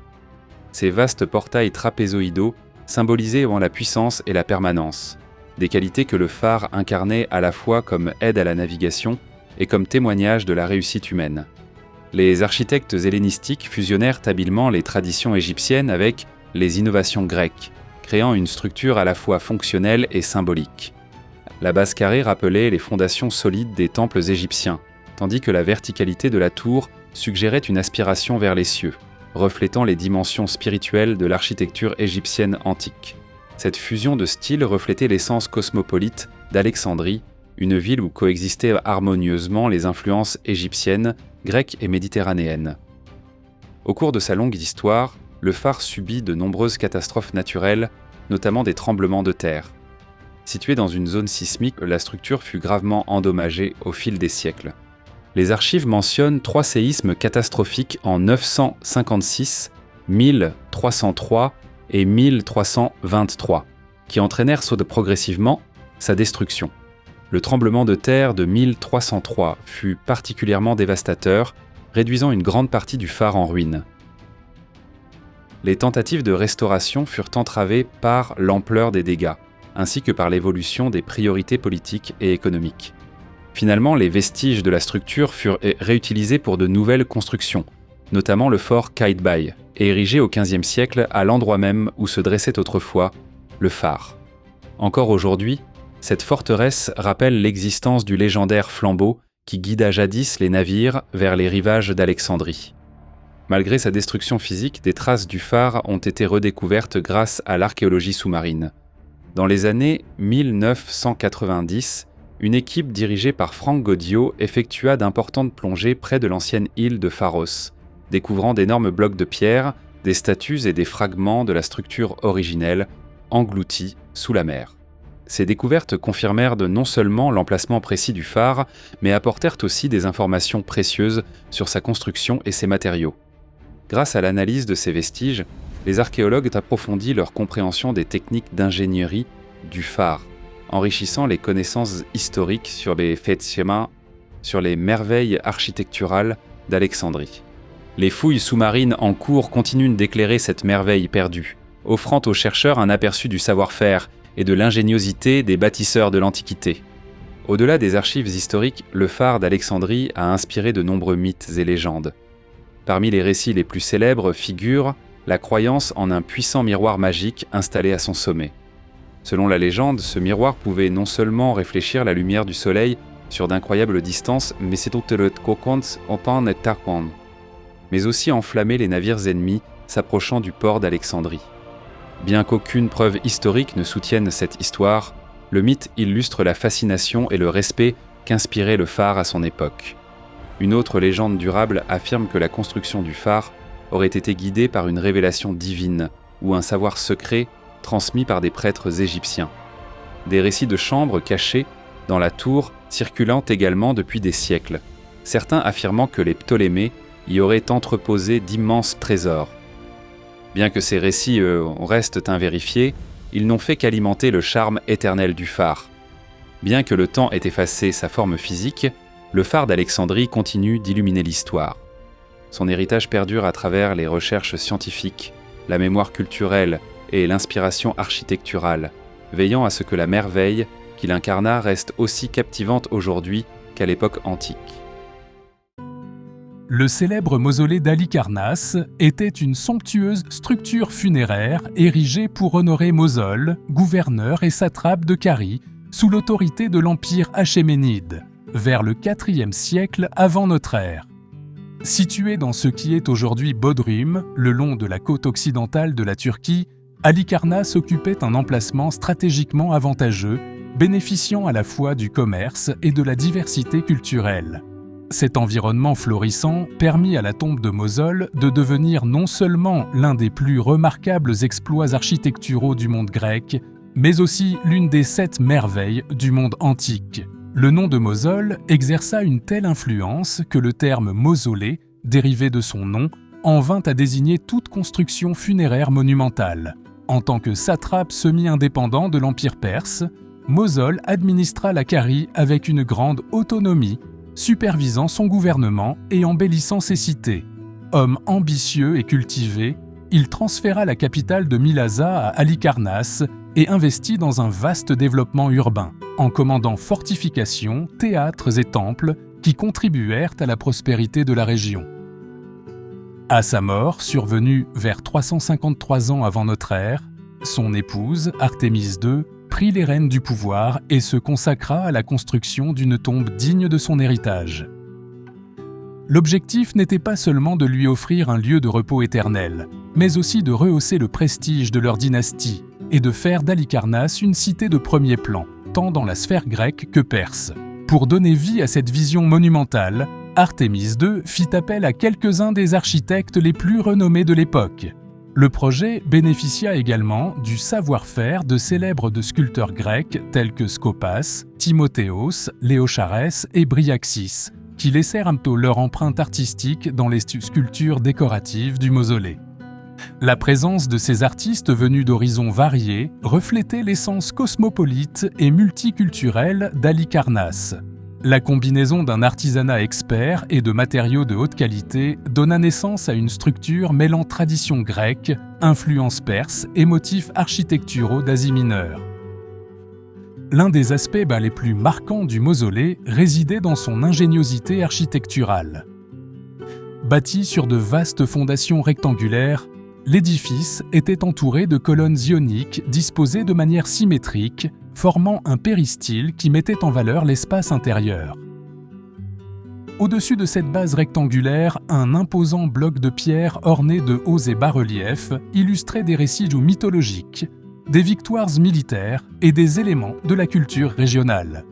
Ces vastes portails trapézoïdaux symbolisaient la puissance et la permanence, des qualités que le phare incarnait à la fois comme aide à la navigation et comme témoignage de la réussite humaine. Les architectes hellénistiques fusionnèrent habilement les traditions égyptiennes avec les innovations grecques, créant une structure à la fois fonctionnelle et symbolique. La base carrée rappelait les fondations solides des temples égyptiens, tandis que la verticalité de la tour suggérait une aspiration vers les cieux, reflétant les dimensions spirituelles de l'architecture égyptienne antique. Cette fusion de styles reflétait l'essence cosmopolite d'Alexandrie, une ville où coexistaient harmonieusement les influences égyptiennes, grecques et méditerranéennes. Au cours de sa longue histoire, le phare subit de nombreuses catastrophes naturelles, notamment des tremblements de terre. Située dans une zone sismique, la structure fut gravement endommagée au fil des siècles. Les archives mentionnent 3 séismes catastrophiques en 956, 1303 et 1323, qui entraînèrent progressivement sa destruction. Le tremblement de terre de 1303 fut particulièrement dévastateur, réduisant une grande partie du phare en ruine. Les tentatives de restauration furent entravées par l'ampleur des dégâts, ainsi que par l'évolution des priorités politiques et économiques. Finalement, les vestiges de la structure furent réutilisés pour de nouvelles constructions, notamment le fort Qaitbay, érigé au XVe siècle à l'endroit même où se dressait autrefois le phare. Encore aujourd'hui, cette forteresse rappelle l'existence du légendaire flambeau qui guida jadis les navires vers les rivages d'Alexandrie. Malgré sa destruction physique, des traces du phare ont été redécouvertes grâce à l'archéologie sous-marine. Dans les années 1990, une équipe dirigée par Frank Goddio effectua d'importantes plongées près de l'ancienne île de Pharos, découvrant d'énormes blocs de pierre, des statues et des fragments de la structure originelle, engloutis sous la mer. Ces découvertes confirmèrent non seulement l'emplacement précis du phare, mais apportèrent aussi des informations précieuses sur sa construction et ses matériaux. Grâce à l'analyse de ces vestiges, les archéologues ont approfondi leur compréhension des techniques d'ingénierie du phare, enrichissant les connaissances historiques sur les Fetsema, sur les merveilles architecturales d'Alexandrie. Les fouilles sous-marines en cours continuent d'éclairer cette merveille perdue, offrant aux chercheurs un aperçu du savoir-faire et de l'ingéniosité des bâtisseurs de l'Antiquité. Au-delà des archives historiques, le phare d'Alexandrie a inspiré de nombreux mythes et légendes. Parmi les récits les plus célèbres figure la croyance en un puissant miroir magique installé à son sommet. Selon la légende, ce miroir pouvait non seulement réfléchir la lumière du soleil sur d'incroyables distances, mais aussi enflammer les navires ennemis s'approchant du port d'Alexandrie. Bien qu'aucune preuve historique ne soutienne cette histoire, le mythe illustre la fascination et le respect qu'inspirait le phare à son époque. Une autre légende durable affirme que la construction du phare aurait été guidée par une révélation divine ou un savoir secret transmis par des prêtres égyptiens. Des récits de chambres cachées dans la tour circulant également depuis des siècles, certains affirmant que les Ptolémées y auraient entreposé d'immenses trésors. Bien que ces récits restent invérifiés, ils n'ont fait qu'alimenter le charme éternel du phare. Bien que le temps ait effacé sa forme physique, le phare d'Alexandrie continue d'illuminer l'histoire. Son héritage perdure à travers les recherches scientifiques, la mémoire culturelle et l'inspiration architecturale, veillant à ce que la merveille qu'il incarna reste aussi captivante aujourd'hui qu'à l'époque antique. Le célèbre mausolée d'Halicarnasse était une somptueuse structure funéraire érigée pour honorer Mosol, gouverneur et satrape de Carie, sous l'autorité de l'Empire achéménide, vers le IVe siècle avant notre ère. Située dans ce qui est aujourd'hui Bodrum, le long de la côte occidentale de la Turquie, Halicarnasse occupait un emplacement stratégiquement avantageux, bénéficiant à la fois du commerce et de la diversité culturelle. Cet environnement florissant permit à la tombe de Mosol de devenir non seulement l'un des plus remarquables exploits architecturaux du monde grec, mais aussi l'une des 7 merveilles du monde antique. Le nom de Mosol exerça une telle influence que le terme mausolée, dérivé de son nom, en vint à désigner toute construction funéraire monumentale. En tant que satrape semi-indépendant de l'Empire perse, Mosol administra la Carie avec une grande autonomie, supervisant son gouvernement et embellissant ses cités. Homme ambitieux et cultivé, il transféra la capitale de Mylasa à Halicarnasse et investit dans un vaste développement urbain, en commandant fortifications, théâtres et temples qui contribuèrent à la prospérité de la région. À sa mort, survenue vers 353 ans avant notre ère, son épouse, Artémise II, prit les rênes du pouvoir et se consacra à la construction d'une tombe digne de son héritage. L'objectif n'était pas seulement de lui offrir un lieu de repos éternel, mais aussi de rehausser le prestige de leur dynastie et de faire d'Halicarnasse une cité de premier plan, tant dans la sphère grecque que perse. Pour donner vie à cette vision monumentale, Artémise II fit appel à quelques-uns des architectes les plus renommés de l'époque. Le projet bénéficia également du savoir-faire de célèbres sculpteurs grecs tels que Scopas, Timothéos, Léocharès et Bryaxis, qui laissèrent un peu leur empreinte artistique dans les sculptures décoratives du mausolée. La présence de ces artistes venus d'horizons variés reflétait l'essence cosmopolite et multiculturelle d'Halicarnasse. La combinaison d'un artisanat expert et de matériaux de haute qualité donna naissance à une structure mêlant tradition grecque, influence perse et motifs architecturaux d'Asie mineure. L'un des aspects les plus marquants du mausolée résidait dans son ingéniosité architecturale. Bâti sur de vastes fondations rectangulaires, l'édifice était entouré de colonnes ioniques disposées de manière symétrique, formant un péristyle qui mettait en valeur l'espace intérieur. Au-dessus de cette base rectangulaire, un imposant bloc de pierre orné de hauts et bas-reliefs illustrait des récits mythologiques, des victoires militaires et des éléments de la culture régionale.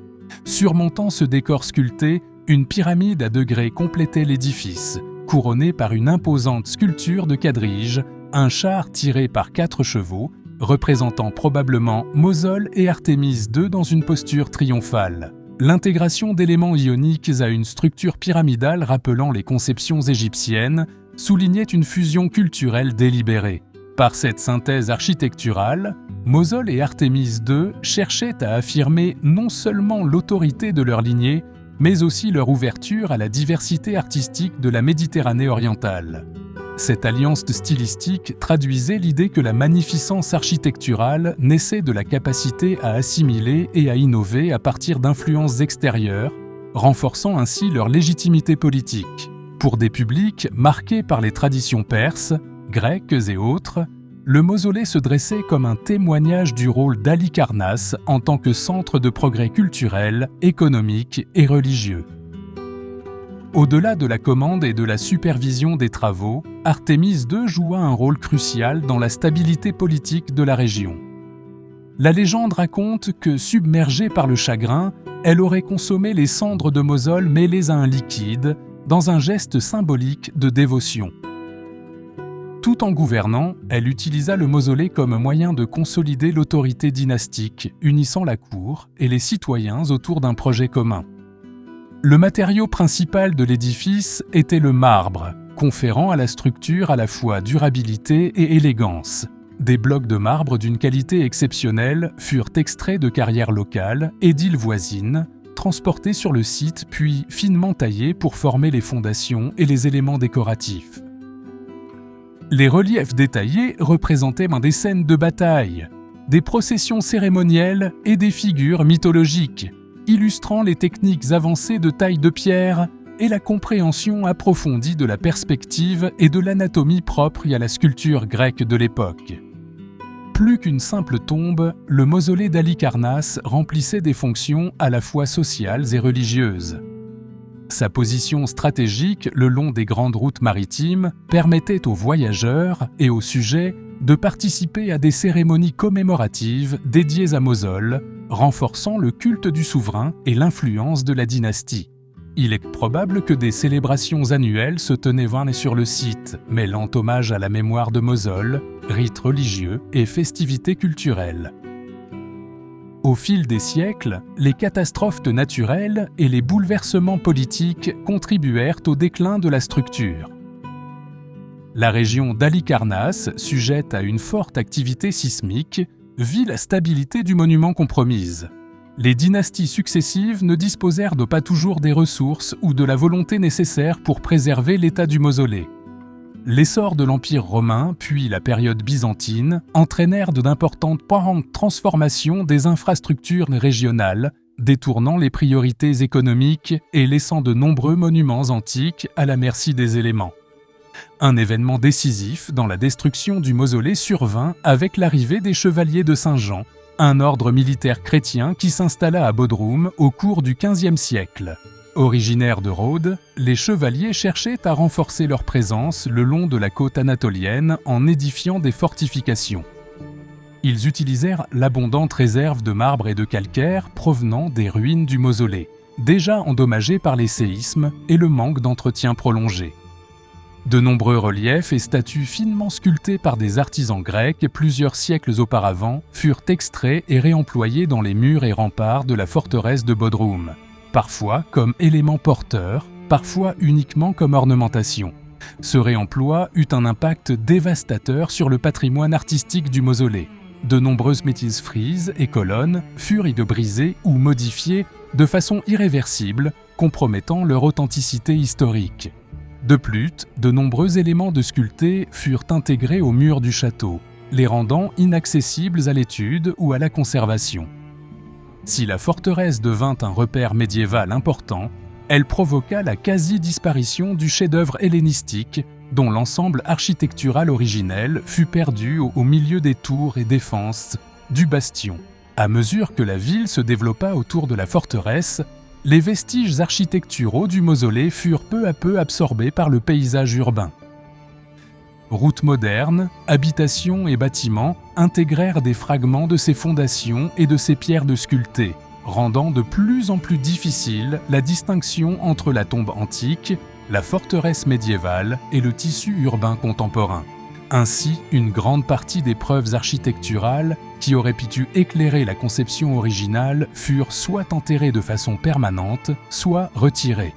Surmontant ce décor sculpté, une pyramide à degrés complétait l'édifice, couronnée par une imposante sculpture de quadrige, un char tiré par 4 chevaux, représentant probablement Mosol et Artémise II dans une posture triomphale. L'intégration d'éléments ioniques à une structure pyramidale rappelant les conceptions égyptiennes soulignait une fusion culturelle délibérée. Par cette synthèse architecturale, Mosol et Artémise II cherchaient à affirmer non seulement l'autorité de leur lignée, mais aussi leur ouverture à la diversité artistique de la Méditerranée orientale. Cette alliance stylistique traduisait l'idée que la magnificence architecturale naissait de la capacité à assimiler et à innover à partir d'influences extérieures, renforçant ainsi leur légitimité politique. Pour des publics marqués par les traditions perses, grecques et autres, le mausolée se dressait comme un témoignage du rôle d'Halicarnasse en tant que centre de progrès culturel, économique et religieux. Au-delà de la commande et de la supervision des travaux, Artémise II joua un rôle crucial dans la stabilité politique de la région. La légende raconte que, submergée par le chagrin, elle aurait consommé les cendres de Mosol mêlées à un liquide, dans un geste symbolique de dévotion. Tout en gouvernant, elle utilisa le mausolée comme moyen de consolider l'autorité dynastique, unissant la cour et les citoyens autour d'un projet commun. Le matériau principal de l'édifice était le marbre, conférant à la structure à la fois durabilité et élégance. Des blocs de marbre d'une qualité exceptionnelle furent extraits de carrières locales et d'îles voisines, transportés sur le site puis finement taillés pour former les fondations et les éléments décoratifs. Les reliefs détaillés représentaient des scènes de bataille, des processions cérémonielles et des figures mythologiques. illustrant les techniques avancées de taille de pierre et la compréhension approfondie de la perspective et de l'anatomie propre à la sculpture grecque de l'époque. Plus qu'une simple tombe, le mausolée d'Halicarnasse remplissait des fonctions à la fois sociales et religieuses. Sa position stratégique le long des grandes routes maritimes permettait aux voyageurs et aux sujets de participer à des cérémonies commémoratives dédiées à Mosol, renforçant le culte du souverain et l'influence de la dynastie. Il est probable que des célébrations annuelles se tenaient sur le site, mêlant hommage à la mémoire de Mosol, rites religieux et festivités culturelles. Au fil des siècles, les catastrophes naturelles et les bouleversements politiques contribuèrent au déclin de la structure. La région d'Halicarnasse, sujette à une forte activité sismique, vit la stabilité du monument compromise. Les dynasties successives ne disposèrent pas toujours des ressources ou de la volonté nécessaires pour préserver l'état du mausolée. L'essor de l'Empire romain, puis la période byzantine, entraînèrent d'importantes transformations des infrastructures régionales, détournant les priorités économiques et laissant de nombreux monuments antiques à la merci des éléments. Un événement décisif dans la destruction du mausolée survint avec l'arrivée des chevaliers de Saint-Jean, un ordre militaire chrétien qui s'installa à Bodrum au cours du XVe siècle. Originaires de Rhodes, les chevaliers cherchaient à renforcer leur présence le long de la côte anatolienne en édifiant des fortifications. Ils utilisèrent l'abondante réserve de marbre et de calcaire provenant des ruines du mausolée, déjà endommagées par les séismes et le manque d'entretien prolongé. De nombreux reliefs et statues finement sculptées par des artisans grecs plusieurs siècles auparavant furent extraits et réemployés dans les murs et remparts de la forteresse de Bodrum, parfois comme éléments porteurs, parfois uniquement comme ornementation. Ce réemploi eut un impact dévastateur sur le patrimoine artistique du mausolée. De nombreuses métises frises et colonnes furent brisées ou modifiées de façon irréversible, compromettant leur authenticité historique. De plus, de nombreux éléments de sculptés furent intégrés aux murs du château, les rendant inaccessibles à l'étude ou à la conservation. Si la forteresse devint un repère médiéval important, elle provoqua la quasi-disparition du chef-d'œuvre hellénistique, dont l'ensemble architectural originel fut perdu au milieu des tours et défenses du bastion. À mesure que la ville se développa autour de la forteresse, les vestiges architecturaux du mausolée furent peu à peu absorbés par le paysage urbain. Routes modernes, habitations et bâtiments intégrèrent des fragments de ces fondations et de ces pierres de sculptées, rendant de plus en plus difficile la distinction entre la tombe antique, la forteresse médiévale et le tissu urbain contemporain. Ainsi, une grande partie des preuves architecturales qui auraient pu éclairer la conception originale furent soit enterrées de façon permanente, soit retirées.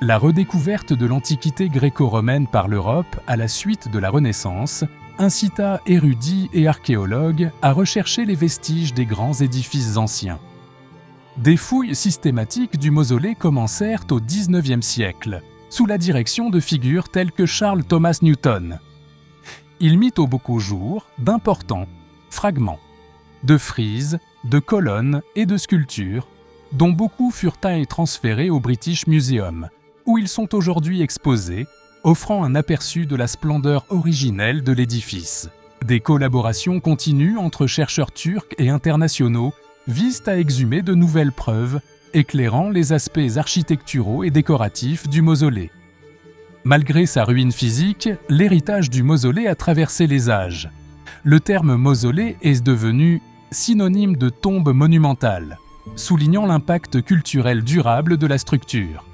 La redécouverte de l'Antiquité gréco-romaine par l'Europe à la suite de la Renaissance incita érudits et archéologues à rechercher les vestiges des grands édifices anciens. Des fouilles systématiques du mausolée commencèrent au XIXe siècle, sous la direction de figures telles que Charles Thomas Newton. Il mit au jour d'importants fragments de frises, de colonnes et de sculptures, dont beaucoup furent transférés au British Museum, où ils sont aujourd'hui exposés, offrant un aperçu de la splendeur originelle de l'édifice. Des collaborations continues entre chercheurs turcs et internationaux visent à exhumer de nouvelles preuves, éclairant les aspects architecturaux et décoratifs du mausolée. Malgré sa ruine physique, l'héritage du mausolée a traversé les âges. Le terme mausolée est devenu synonyme de tombe monumentale, soulignant l'impact culturel durable de la structure.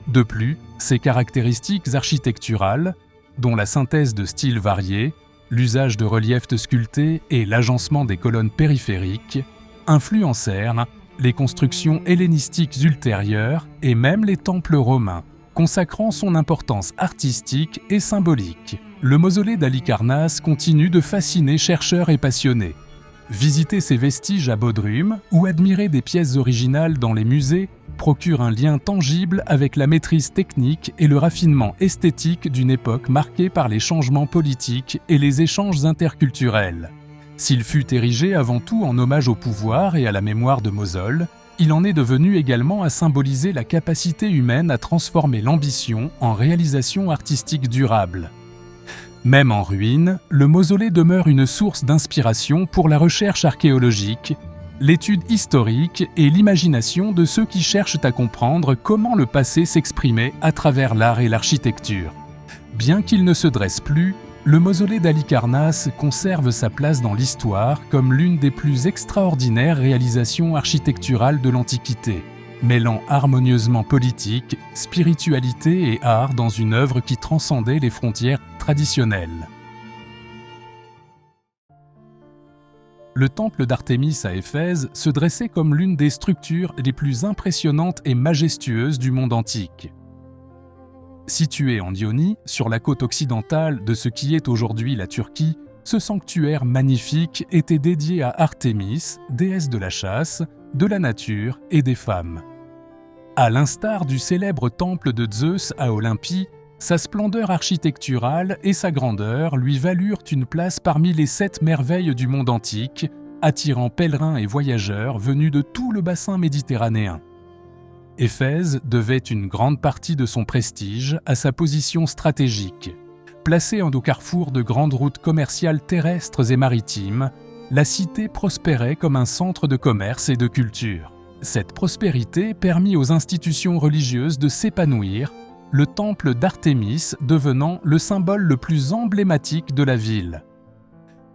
De plus, ses caractéristiques architecturales, dont la synthèse de styles variés, l'usage de reliefs sculptés et l'agencement des colonnes périphériques, influencèrent les constructions hellénistiques ultérieures et même les temples romains, consacrant son importance artistique et symbolique. Le mausolée d'Halicarnasse continue de fasciner chercheurs et passionnés. Visiter ses vestiges à Bodrum ou admirer des pièces originales dans les musées procure un lien tangible avec la maîtrise technique et le raffinement esthétique d'une époque marquée par les changements politiques et les échanges interculturels. S'il fut érigé avant tout en hommage au pouvoir et à la mémoire de Mosol, il en est devenu également à symboliser la capacité humaine à transformer l'ambition en réalisation artistique durable. Même en ruine, le mausolée demeure une source d'inspiration pour la recherche archéologique, l'étude historique et l'imagination de ceux qui cherchent à comprendre comment le passé s'exprimait à travers l'art et l'architecture. Bien qu'il ne se dresse plus, le mausolée d'Halicarnasse conserve sa place dans l'histoire comme l'une des plus extraordinaires réalisations architecturales de l'Antiquité, mêlant harmonieusement politique, spiritualité et art dans une œuvre qui transcendait les frontières traditionnelles. Le temple d'Artémis à Éphèse se dressait comme l'une des structures les plus impressionnantes et majestueuses du monde antique. Situé en Ionie, sur la côte occidentale de ce qui est aujourd'hui la Turquie, ce sanctuaire magnifique était dédié à Artémis, déesse de la chasse, de la nature et des femmes. À l'instar du célèbre temple de Zeus à Olympie, sa splendeur architecturale et sa grandeur lui valurent une place parmi les 7 merveilles du monde antique, attirant pèlerins et voyageurs venus de tout le bassin méditerranéen. Éphèse devait une grande partie de son prestige à sa position stratégique. Placée au carrefour de grandes routes commerciales terrestres et maritimes, la cité prospérait comme un centre de commerce et de culture. Cette prospérité permit aux institutions religieuses de s'épanouir, le temple d'Artémis devenant le symbole le plus emblématique de la ville.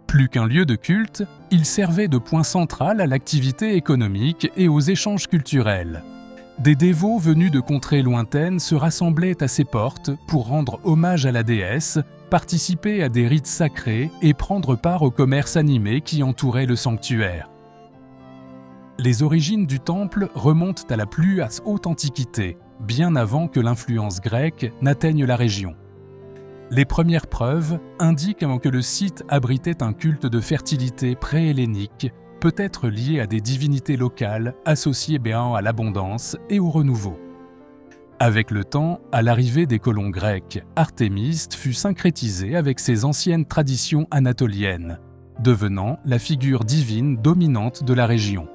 Plus qu'un lieu de culte, il servait de point central à l'activité économique et aux échanges culturels. Des dévots venus de contrées lointaines se rassemblaient à ses portes pour rendre hommage à la déesse, participer à des rites sacrés et prendre part au commerce animé qui entourait le sanctuaire. Les origines du temple remontent à la plus haute antiquité, bien avant que l'influence grecque n'atteigne la région. Les premières preuves indiquent que le site abritait un culte de fertilité pré-hellénique, peut-être lié à des divinités locales associées à l'abondance et au renouveau. Avec le temps, à l'arrivée des colons grecs, Artémis fut syncrétisée avec ses anciennes traditions anatoliennes, devenant la figure divine dominante de la région.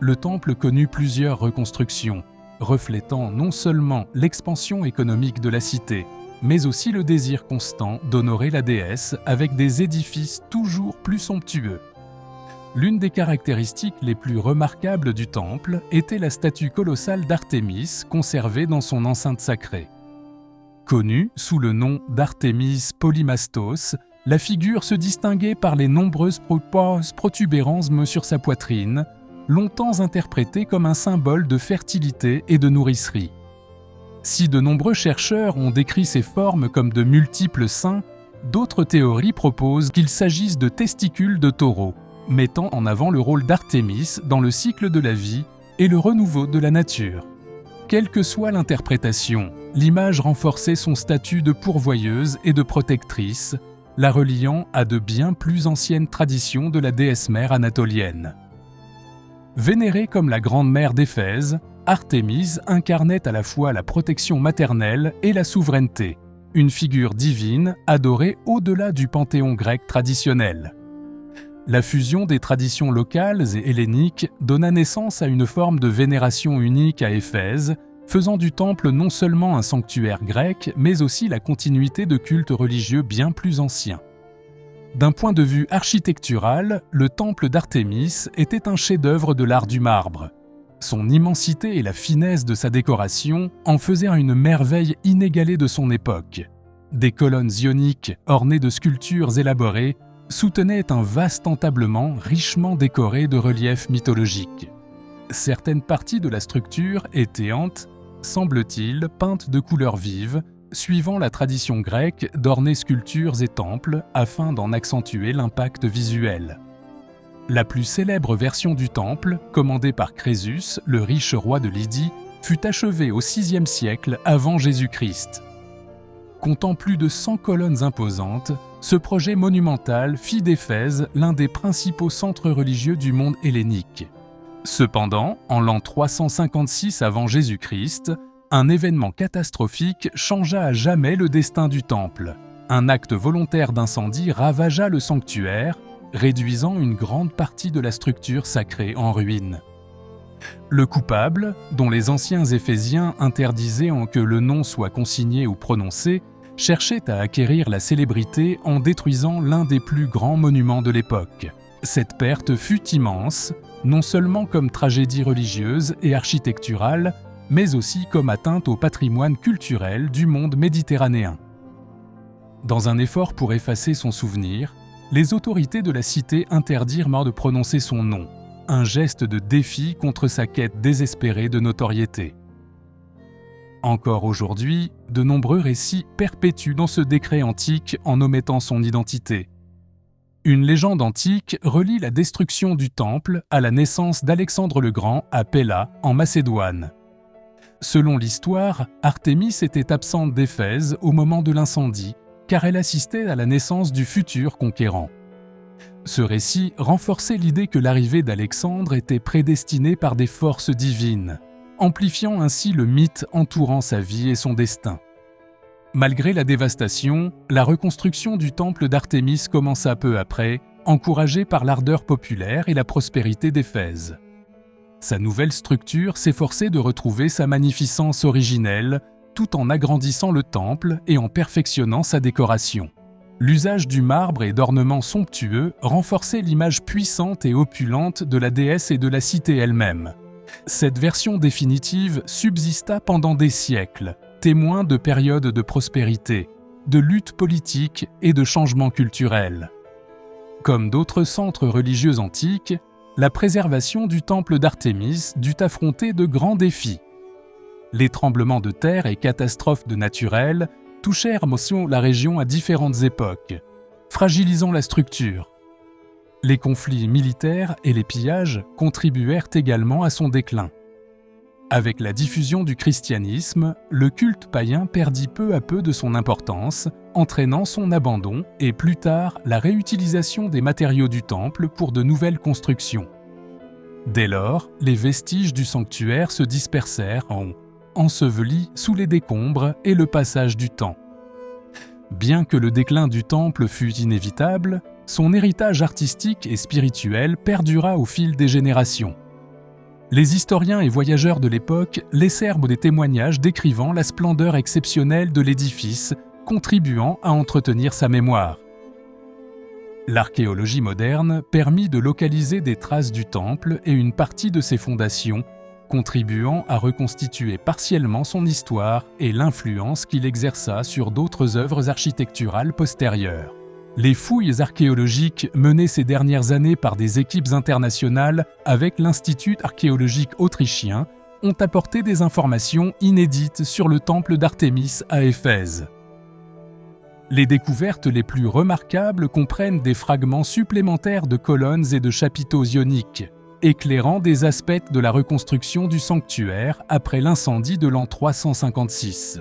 Le temple connut plusieurs reconstructions, reflétant non seulement l'expansion économique de la cité, mais aussi le désir constant d'honorer la déesse avec des édifices toujours plus somptueux. L'une des caractéristiques les plus remarquables du temple était la statue colossale d'Artémis conservée dans son enceinte sacrée. Connue sous le nom d'Artémis Polymastos, la figure se distinguait par les nombreuses protubérances sur sa poitrine, longtemps interprétée comme un symbole de fertilité et de nourricerie. Si de nombreux chercheurs ont décrit ces formes comme de multiples seins, d'autres théories proposent qu'il s'agisse de testicules de taureau, mettant en avant le rôle d'Artémis dans le cycle de la vie et le renouveau de la nature. Quelle que soit l'interprétation, l'image renforçait son statut de pourvoyeuse et de protectrice, la reliant à de bien plus anciennes traditions de la déesse mère anatolienne. Vénérée comme la grande mère d'Éphèse, Artémis incarnait à la fois la protection maternelle et la souveraineté, une figure divine adorée au-delà du panthéon grec traditionnel. La fusion des traditions locales et helléniques donna naissance à une forme de vénération unique à Éphèse, faisant du temple non seulement un sanctuaire grec, mais aussi la continuité de cultes religieux bien plus anciens. D'un point de vue architectural, le temple d'Artémis était un chef-d'œuvre de l'art du marbre. Son immensité et la finesse de sa décoration en faisaient une merveille inégalée de son époque. Des colonnes ioniques ornées de sculptures élaborées soutenaient un vaste entablement richement décoré de reliefs mythologiques. Certaines parties de la structure étaient, semble-t-il, peintes de couleurs vives, suivant la tradition grecque d'orner sculptures et temples afin d'en accentuer l'impact visuel. La plus célèbre version du temple, commandée par Crésus, le riche roi de Lydie, fut achevée au VIe siècle avant Jésus-Christ. Comptant plus de 100 colonnes imposantes, ce projet monumental fit d'Éphèse l'un des principaux centres religieux du monde hellénique. Cependant, en l'an 356 avant Jésus-Christ, un événement catastrophique changea à jamais le destin du temple. Un acte volontaire d'incendie ravagea le sanctuaire, réduisant une grande partie de la structure sacrée en ruine. Le coupable, dont les anciens Éphésiens interdisaient que le nom soit consigné ou prononcé, cherchait à acquérir la célébrité en détruisant l'un des plus grands monuments de l'époque. Cette perte fut immense, non seulement comme tragédie religieuse et architecturale, mais aussi comme atteinte au patrimoine culturel du monde méditerranéen. Dans un effort pour effacer son souvenir, les autorités de la cité interdirent de prononcer son nom, un geste de défi contre sa quête désespérée de notoriété. Encore aujourd'hui, de nombreux récits perpétuent dans ce décret antique en omettant son identité. Une légende antique relie la destruction du temple à la naissance d'Alexandre le Grand à Pella, en Macédoine. Selon l'histoire, Artémis était absente d'Éphèse au moment de l'incendie, car elle assistait à la naissance du futur conquérant. Ce récit renforçait l'idée que l'arrivée d'Alexandre était prédestinée par des forces divines, amplifiant ainsi le mythe entourant sa vie et son destin. Malgré la dévastation, la reconstruction du temple d'Artémis commença peu après, encouragée par l'ardeur populaire et la prospérité d'Éphèse. Sa nouvelle structure s'efforçait de retrouver sa magnificence originelle, tout en agrandissant le temple et en perfectionnant sa décoration. L'usage du marbre et d'ornements somptueux renforçait l'image puissante et opulente de la déesse et de la cité elle-même. Cette version définitive subsista pendant des siècles, témoin de périodes de prospérité, de luttes politiques et de changements culturels. Comme d'autres centres religieux antiques, la préservation du temple d'Artémis dut affronter de grands défis. Les tremblements de terre et catastrophes naturelles touchèrent la région à différentes époques, fragilisant la structure. Les conflits militaires et les pillages contribuèrent également à son déclin. Avec la diffusion du christianisme, le culte païen perdit peu à peu de son importance, entraînant son abandon et plus tard la réutilisation des matériaux du temple pour de nouvelles constructions. Dès lors, les vestiges du sanctuaire se dispersèrent ensevelis sous les décombres et le passage du temps. Bien que le déclin du temple fût inévitable, son héritage artistique et spirituel perdura au fil des générations. Les historiens et voyageurs de l'époque laissèrent des témoignages décrivant la splendeur exceptionnelle de l'édifice, contribuant à entretenir sa mémoire. L'archéologie moderne permit de localiser des traces du temple et une partie de ses fondations, contribuant à reconstituer partiellement son histoire et l'influence qu'il exerça sur d'autres œuvres architecturales postérieures. Les fouilles archéologiques menées ces dernières années par des équipes internationales avec l'Institut archéologique autrichien ont apporté des informations inédites sur le temple d'Artémis à Éphèse. Les découvertes les plus remarquables comprennent des fragments supplémentaires de colonnes et de chapiteaux ioniques, éclairant des aspects de la reconstruction du sanctuaire après l'incendie de l'an 356.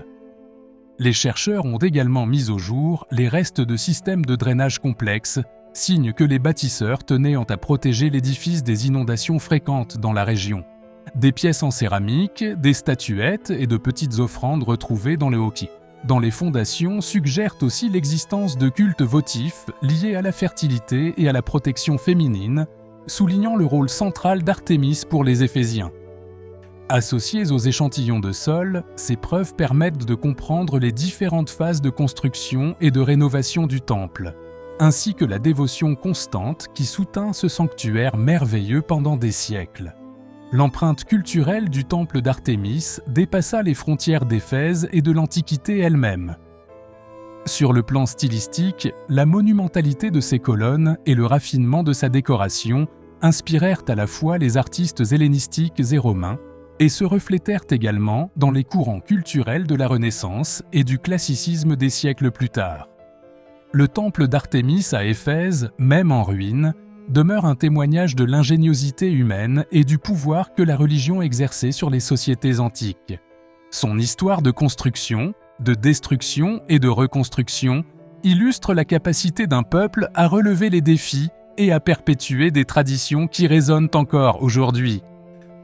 Les chercheurs ont également mis au jour les restes de systèmes de drainage complexes, signe que les bâtisseurs tenaient à protéger l'édifice des inondations fréquentes dans la région. Des pièces en céramique, des statuettes et de petites offrandes retrouvées dans le hockey. Dans les fondations suggèrent aussi l'existence de cultes votifs liés à la fertilité et à la protection féminine, soulignant le rôle central d'Artémis pour les Éphésiens. Associées aux échantillons de sol, ces preuves permettent de comprendre les différentes phases de construction et de rénovation du temple, ainsi que la dévotion constante qui soutint ce sanctuaire merveilleux pendant des siècles. L'empreinte culturelle du temple d'Artémis dépassa les frontières d'Éphèse et de l'Antiquité elle-même. Sur le plan stylistique, la monumentalité de ses colonnes et le raffinement de sa décoration inspirèrent à la fois les artistes hellénistiques et romains, et se reflétèrent également dans les courants culturels de la Renaissance et du classicisme des siècles plus tard. Le temple d'Artémis à Éphèse, même en ruine, demeure un témoignage de l'ingéniosité humaine et du pouvoir que la religion exerçait sur les sociétés antiques. Son histoire de construction, de destruction et de reconstruction illustre la capacité d'un peuple à relever les défis et à perpétuer des traditions qui résonnent encore aujourd'hui.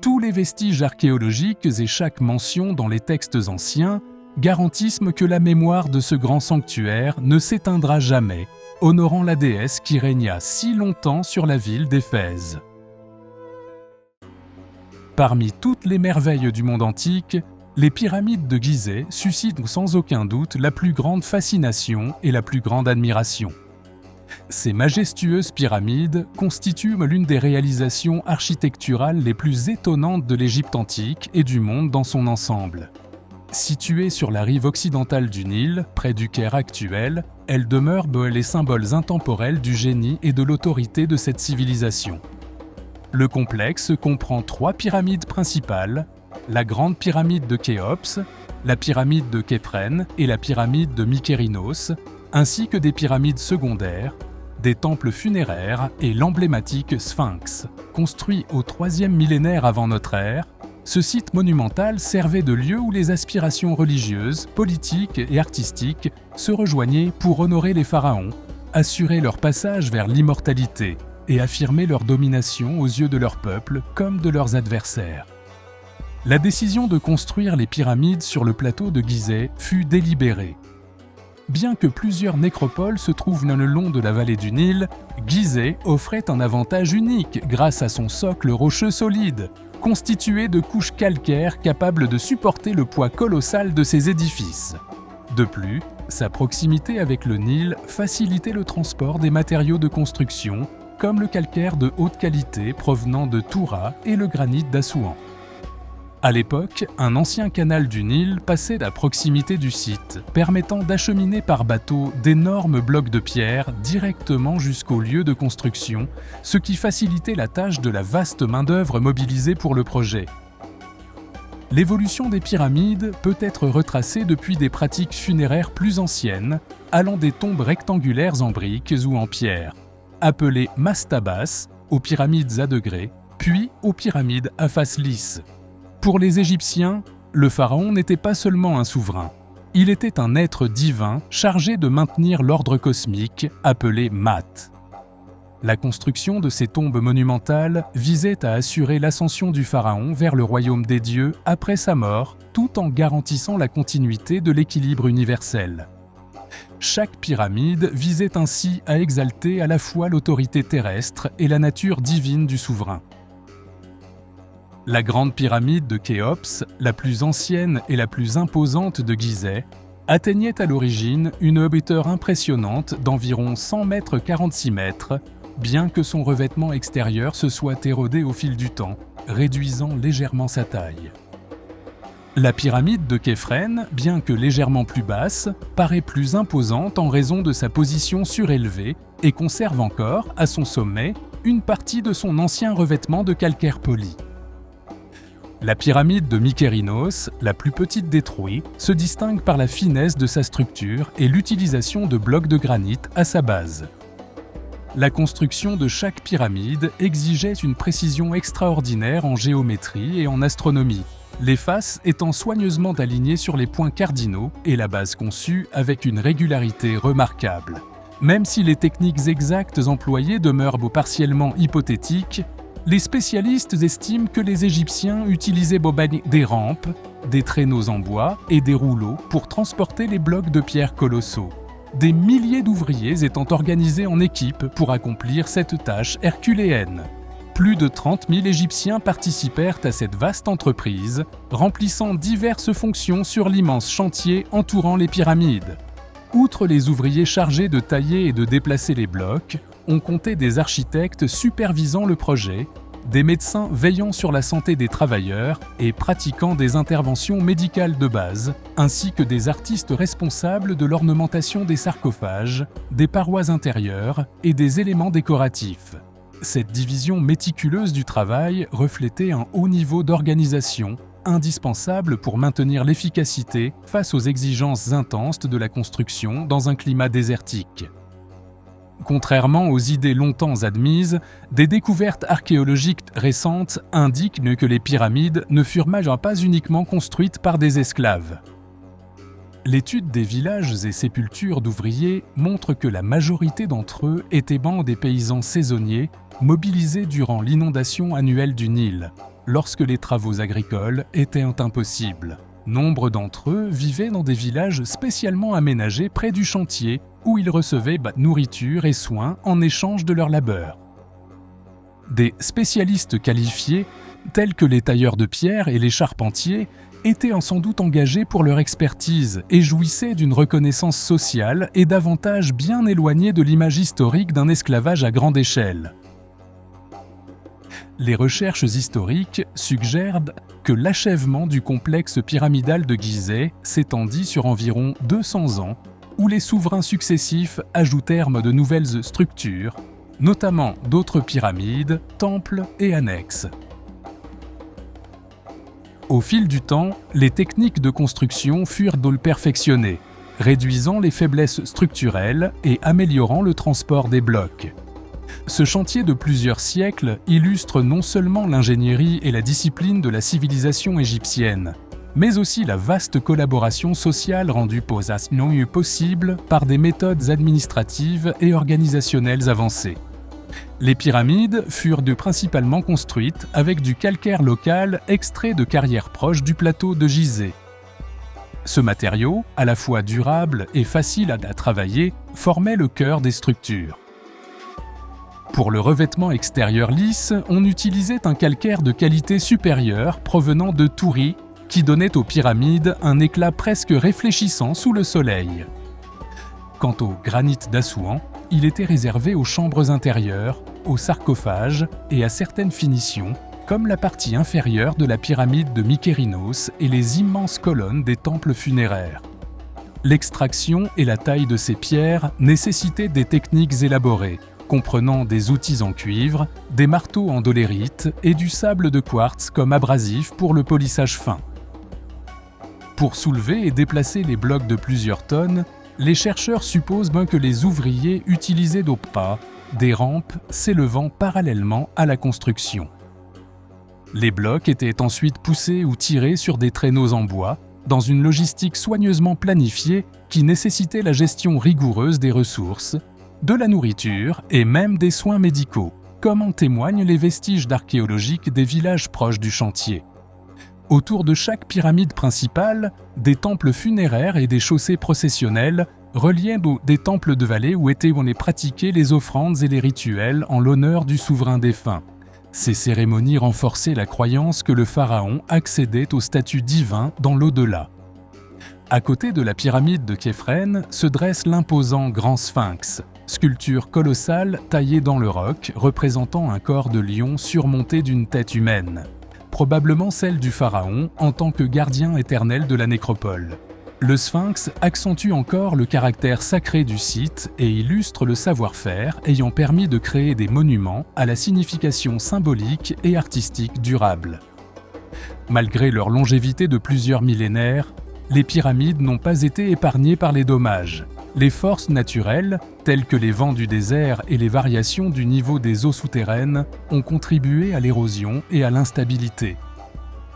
Tous les vestiges archéologiques et chaque mention dans les textes anciens garantissent que la mémoire de ce grand sanctuaire ne s'éteindra jamais honorant la déesse qui régna si longtemps sur la ville d'Éphèse. Parmi toutes les merveilles du monde antique, les pyramides de Gizeh suscitent sans aucun doute la plus grande fascination et la plus grande admiration. Ces majestueuses pyramides constituent l'une des réalisations architecturales les plus étonnantes de l'Égypte antique et du monde dans son ensemble. Situées sur la rive occidentale du Nil, près du Caire actuel, elles demeurent les symboles intemporels du génie et de l'autorité de cette civilisation. Le complexe comprend 3 pyramides principales, la grande pyramide de Khéops, la pyramide de Khéphren et la pyramide de Mykérinos, ainsi que des pyramides secondaires, des temples funéraires et l'emblématique Sphinx. Construit au 3e millénaire avant notre ère, ce site monumental servait de lieu où les aspirations religieuses, politiques et artistiques se rejoignaient pour honorer les pharaons, assurer leur passage vers l'immortalité et affirmer leur domination aux yeux de leur peuple comme de leurs adversaires. La décision de construire les pyramides sur le plateau de Gizeh fut délibérée. Bien que plusieurs nécropoles se trouvent le long de la vallée du Nil, Gizeh offrait un avantage unique grâce à son socle rocheux solide, constitué de couches calcaires capables de supporter le poids colossal de ses édifices. De plus, sa proximité avec le Nil facilitait le transport des matériaux de construction, comme le calcaire de haute qualité provenant de Toura et le granit d'Assouan. À l'époque, un ancien canal du Nil passait à proximité du site, permettant d'acheminer par bateau d'énormes blocs de pierre directement jusqu'au lieu de construction, ce qui facilitait la tâche de la vaste main-d'œuvre mobilisée pour le projet. L'évolution des pyramides peut être retracée depuis des pratiques funéraires plus anciennes, allant des tombes rectangulaires en briques ou en pierre, appelées mastabas, aux pyramides à degrés, puis aux pyramides à face lisse. Pour les Égyptiens, le pharaon n'était pas seulement un souverain. Il était un être divin chargé de maintenir l'ordre cosmique, appelé Mat. La construction de ces tombes monumentales visait à assurer l'ascension du pharaon vers le royaume des dieux après sa mort, tout en garantissant la continuité de l'équilibre universel. Chaque pyramide visait ainsi à exalter à la fois l'autorité terrestre et la nature divine du souverain. La grande pyramide de Khéops, la plus ancienne et la plus imposante de Gizeh, atteignait à l'origine une hauteur impressionnante d'environ 100 mètres 46 mètres, bien que son revêtement extérieur se soit érodé au fil du temps, réduisant légèrement sa taille. La pyramide de Khéphren, bien que légèrement plus basse, paraît plus imposante en raison de sa position surélevée et conserve encore, à son sommet, une partie de son ancien revêtement de calcaire poli. La pyramide de Mykérinos, la plus petite des trois, se distingue par la finesse de sa structure et l'utilisation de blocs de granit à sa base. La construction de chaque pyramide exigeait une précision extraordinaire en géométrie et en astronomie, les faces étant soigneusement alignées sur les points cardinaux et la base conçue avec une régularité remarquable. Même si les techniques exactes employées demeurent partiellement hypothétiques, les spécialistes estiment que les Égyptiens utilisaient des rampes, des traîneaux en bois et des rouleaux pour transporter les blocs de pierre colossaux. Des milliers d'ouvriers étant organisés en équipe pour accomplir cette tâche herculéenne. Plus de 30 000 Égyptiens participèrent à cette vaste entreprise, remplissant diverses fonctions sur l'immense chantier entourant les pyramides. Outre les ouvriers chargés de tailler et de déplacer les blocs, on comptait des architectes supervisant le projet, des médecins veillant sur la santé des travailleurs et pratiquant des interventions médicales de base, ainsi que des artistes responsables de l'ornementation des sarcophages, des parois intérieures et des éléments décoratifs. Cette division méticuleuse du travail reflétait un haut niveau d'organisation, indispensable pour maintenir l'efficacité face aux exigences intenses de la construction dans un climat désertique. Contrairement aux idées longtemps admises, des découvertes archéologiques récentes indiquent que les pyramides ne furent pas uniquement construites par des esclaves. L'étude des villages et sépultures d'ouvriers montre que la majorité d'entre eux étaient des paysans saisonniers mobilisés durant l'inondation annuelle du Nil, lorsque les travaux agricoles étaient impossibles. Nombre d'entre eux vivaient dans des villages spécialement aménagés près du chantier où ils recevaient nourriture et soins en échange de leur labeur. Des spécialistes qualifiés, tels que les tailleurs de pierre et les charpentiers, étaient sans doute engagés pour leur expertise et jouissaient d'une reconnaissance sociale et d'avantages bien éloignés de l'image historique d'un esclavage à grande échelle. Les recherches historiques suggèrent que l'achèvement du complexe pyramidal de Gizeh s'étendit sur environ 200 ans, où les souverains successifs ajoutèrent de nouvelles structures, notamment d'autres pyramides, temples et annexes. Au fil du temps, les techniques de construction furent perfectionnées, réduisant les faiblesses structurelles et améliorant le transport des blocs. Ce chantier de plusieurs siècles illustre non seulement l'ingénierie et la discipline de la civilisation égyptienne, mais aussi la vaste collaboration sociale rendue possible par des méthodes administratives et organisationnelles avancées. Les pyramides furent principalement construites avec du calcaire local extrait de carrières proches du plateau de Gizeh. Ce matériau, à la fois durable et facile à travailler, formait le cœur des structures. Pour le revêtement extérieur lisse, on utilisait un calcaire de qualité supérieure provenant de Toury qui donnait aux pyramides un éclat presque réfléchissant sous le soleil. Quant au granit d'Assouan, il était réservé aux chambres intérieures, aux sarcophages et à certaines finitions, comme la partie inférieure de la pyramide de Mykérinos et les immenses colonnes des temples funéraires. L'extraction et la taille de ces pierres nécessitaient des techniques élaborées, comprenant des outils en cuivre, des marteaux en dolérite et du sable de quartz comme abrasif pour le polissage fin. Pour soulever et déplacer les blocs de plusieurs tonnes, les chercheurs supposent que les ouvriers utilisaient des rampes s'élevant parallèlement à la construction. Les blocs étaient ensuite poussés ou tirés sur des traîneaux en bois, dans une logistique soigneusement planifiée qui nécessitait la gestion rigoureuse des ressources, de la nourriture et même des soins médicaux, comme en témoignent les vestiges archéologiques des villages proches du chantier. Autour de chaque pyramide principale, des temples funéraires et des chaussées processionnelles reliaient des temples de vallée où étaient pratiquées les offrandes et les rituels en l'honneur du souverain défunt. Ces cérémonies renforçaient la croyance que le pharaon accédait au statut divin dans l'au-delà. À côté de la pyramide de Képhren se dresse l'imposant Grand Sphinx, sculpture colossale taillée dans le roc représentant un corps de lion surmonté d'une tête humaine, probablement celle du pharaon en tant que gardien éternel de la nécropole. Le sphinx accentue encore le caractère sacré du site et illustre le savoir-faire ayant permis de créer des monuments à la signification symbolique et artistique durable. Malgré leur longévité de plusieurs millénaires, les pyramides n'ont pas été épargnées par les dommages. Les forces naturelles, telles que les vents du désert et les variations du niveau des eaux souterraines, ont contribué à l'érosion et à l'instabilité.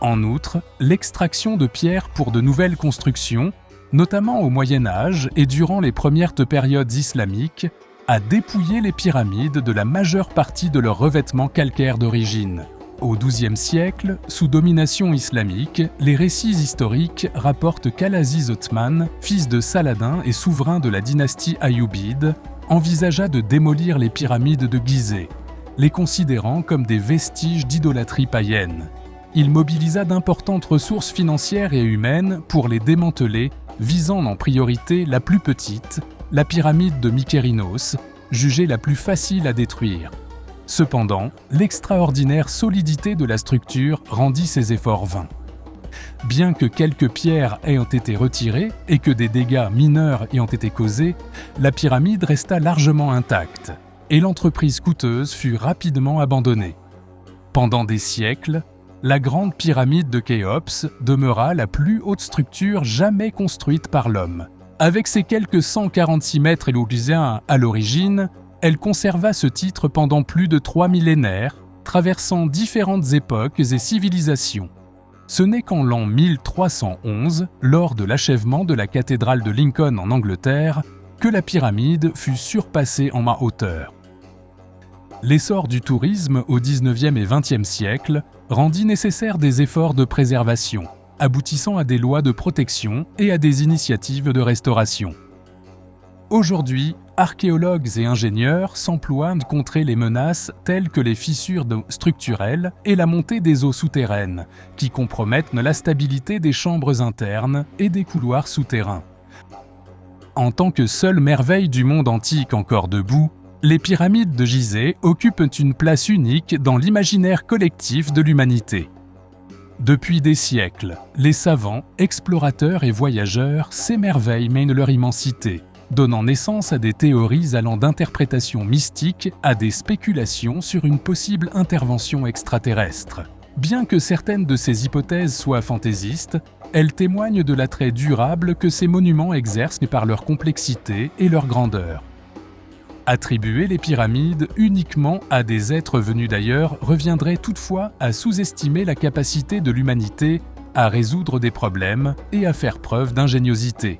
En outre, l'extraction de pierres pour de nouvelles constructions, notamment au Moyen Âge et durant les premières périodes islamiques, a dépouillé les pyramides de la majeure partie de leur revêtement calcaire d'origine. Au XIIe siècle, sous domination islamique, les récits historiques rapportent qu'Al-Aziz Othman, fils de Saladin et souverain de la dynastie Ayyubide, envisagea de démolir les pyramides de Gizeh, les considérant comme des vestiges d'idolâtrie païenne. Il mobilisa d'importantes ressources financières et humaines pour les démanteler, visant en priorité la plus petite, la pyramide de Mykérinos, jugée la plus facile à détruire. Cependant, l'extraordinaire solidité de la structure rendit ses efforts vains. Bien que quelques pierres ayant été retirées et que des dégâts mineurs ayant été causés, la pyramide resta largement intacte, et l'entreprise coûteuse fut rapidement abandonnée. Pendant des siècles, la grande pyramide de Khéops demeura la plus haute structure jamais construite par l'homme. Avec ses quelques 146 mètres élogiens à l'origine, elle conserva ce titre pendant plus de 3 millénaires, traversant différentes époques et civilisations. Ce n'est qu'en l'an 1311, lors de l'achèvement de la cathédrale de Lincoln en Angleterre, que la pyramide fut surpassée en hauteur. L'essor du tourisme au XIXe et XXe siècle rendit nécessaire des efforts de préservation, aboutissant à des lois de protection et à des initiatives de restauration. Aujourd'hui, archéologues et ingénieurs s'emploient à contrer les menaces telles que les fissures structurelles et la montée des eaux souterraines, qui compromettent la stabilité des chambres internes et des couloirs souterrains. En tant que seule merveille du monde antique encore debout, les pyramides de Gizeh occupent une place unique dans l'imaginaire collectif de l'humanité. Depuis des siècles, les savants, explorateurs et voyageurs s'émerveillent de leur immensité, donnant naissance à des théories allant d'interprétations mystiques à des spéculations sur une possible intervention extraterrestre. Bien que certaines de ces hypothèses soient fantaisistes, elles témoignent de l'attrait durable que ces monuments exercent par leur complexité et leur grandeur. Attribuer les pyramides uniquement à des êtres venus d'ailleurs reviendrait toutefois à sous-estimer la capacité de l'humanité à résoudre des problèmes et à faire preuve d'ingéniosité.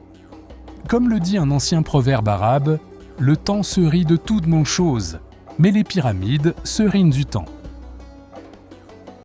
Comme le dit un ancien proverbe arabe, « Le temps se rit de toutes choses, mais les pyramides se rient du temps ».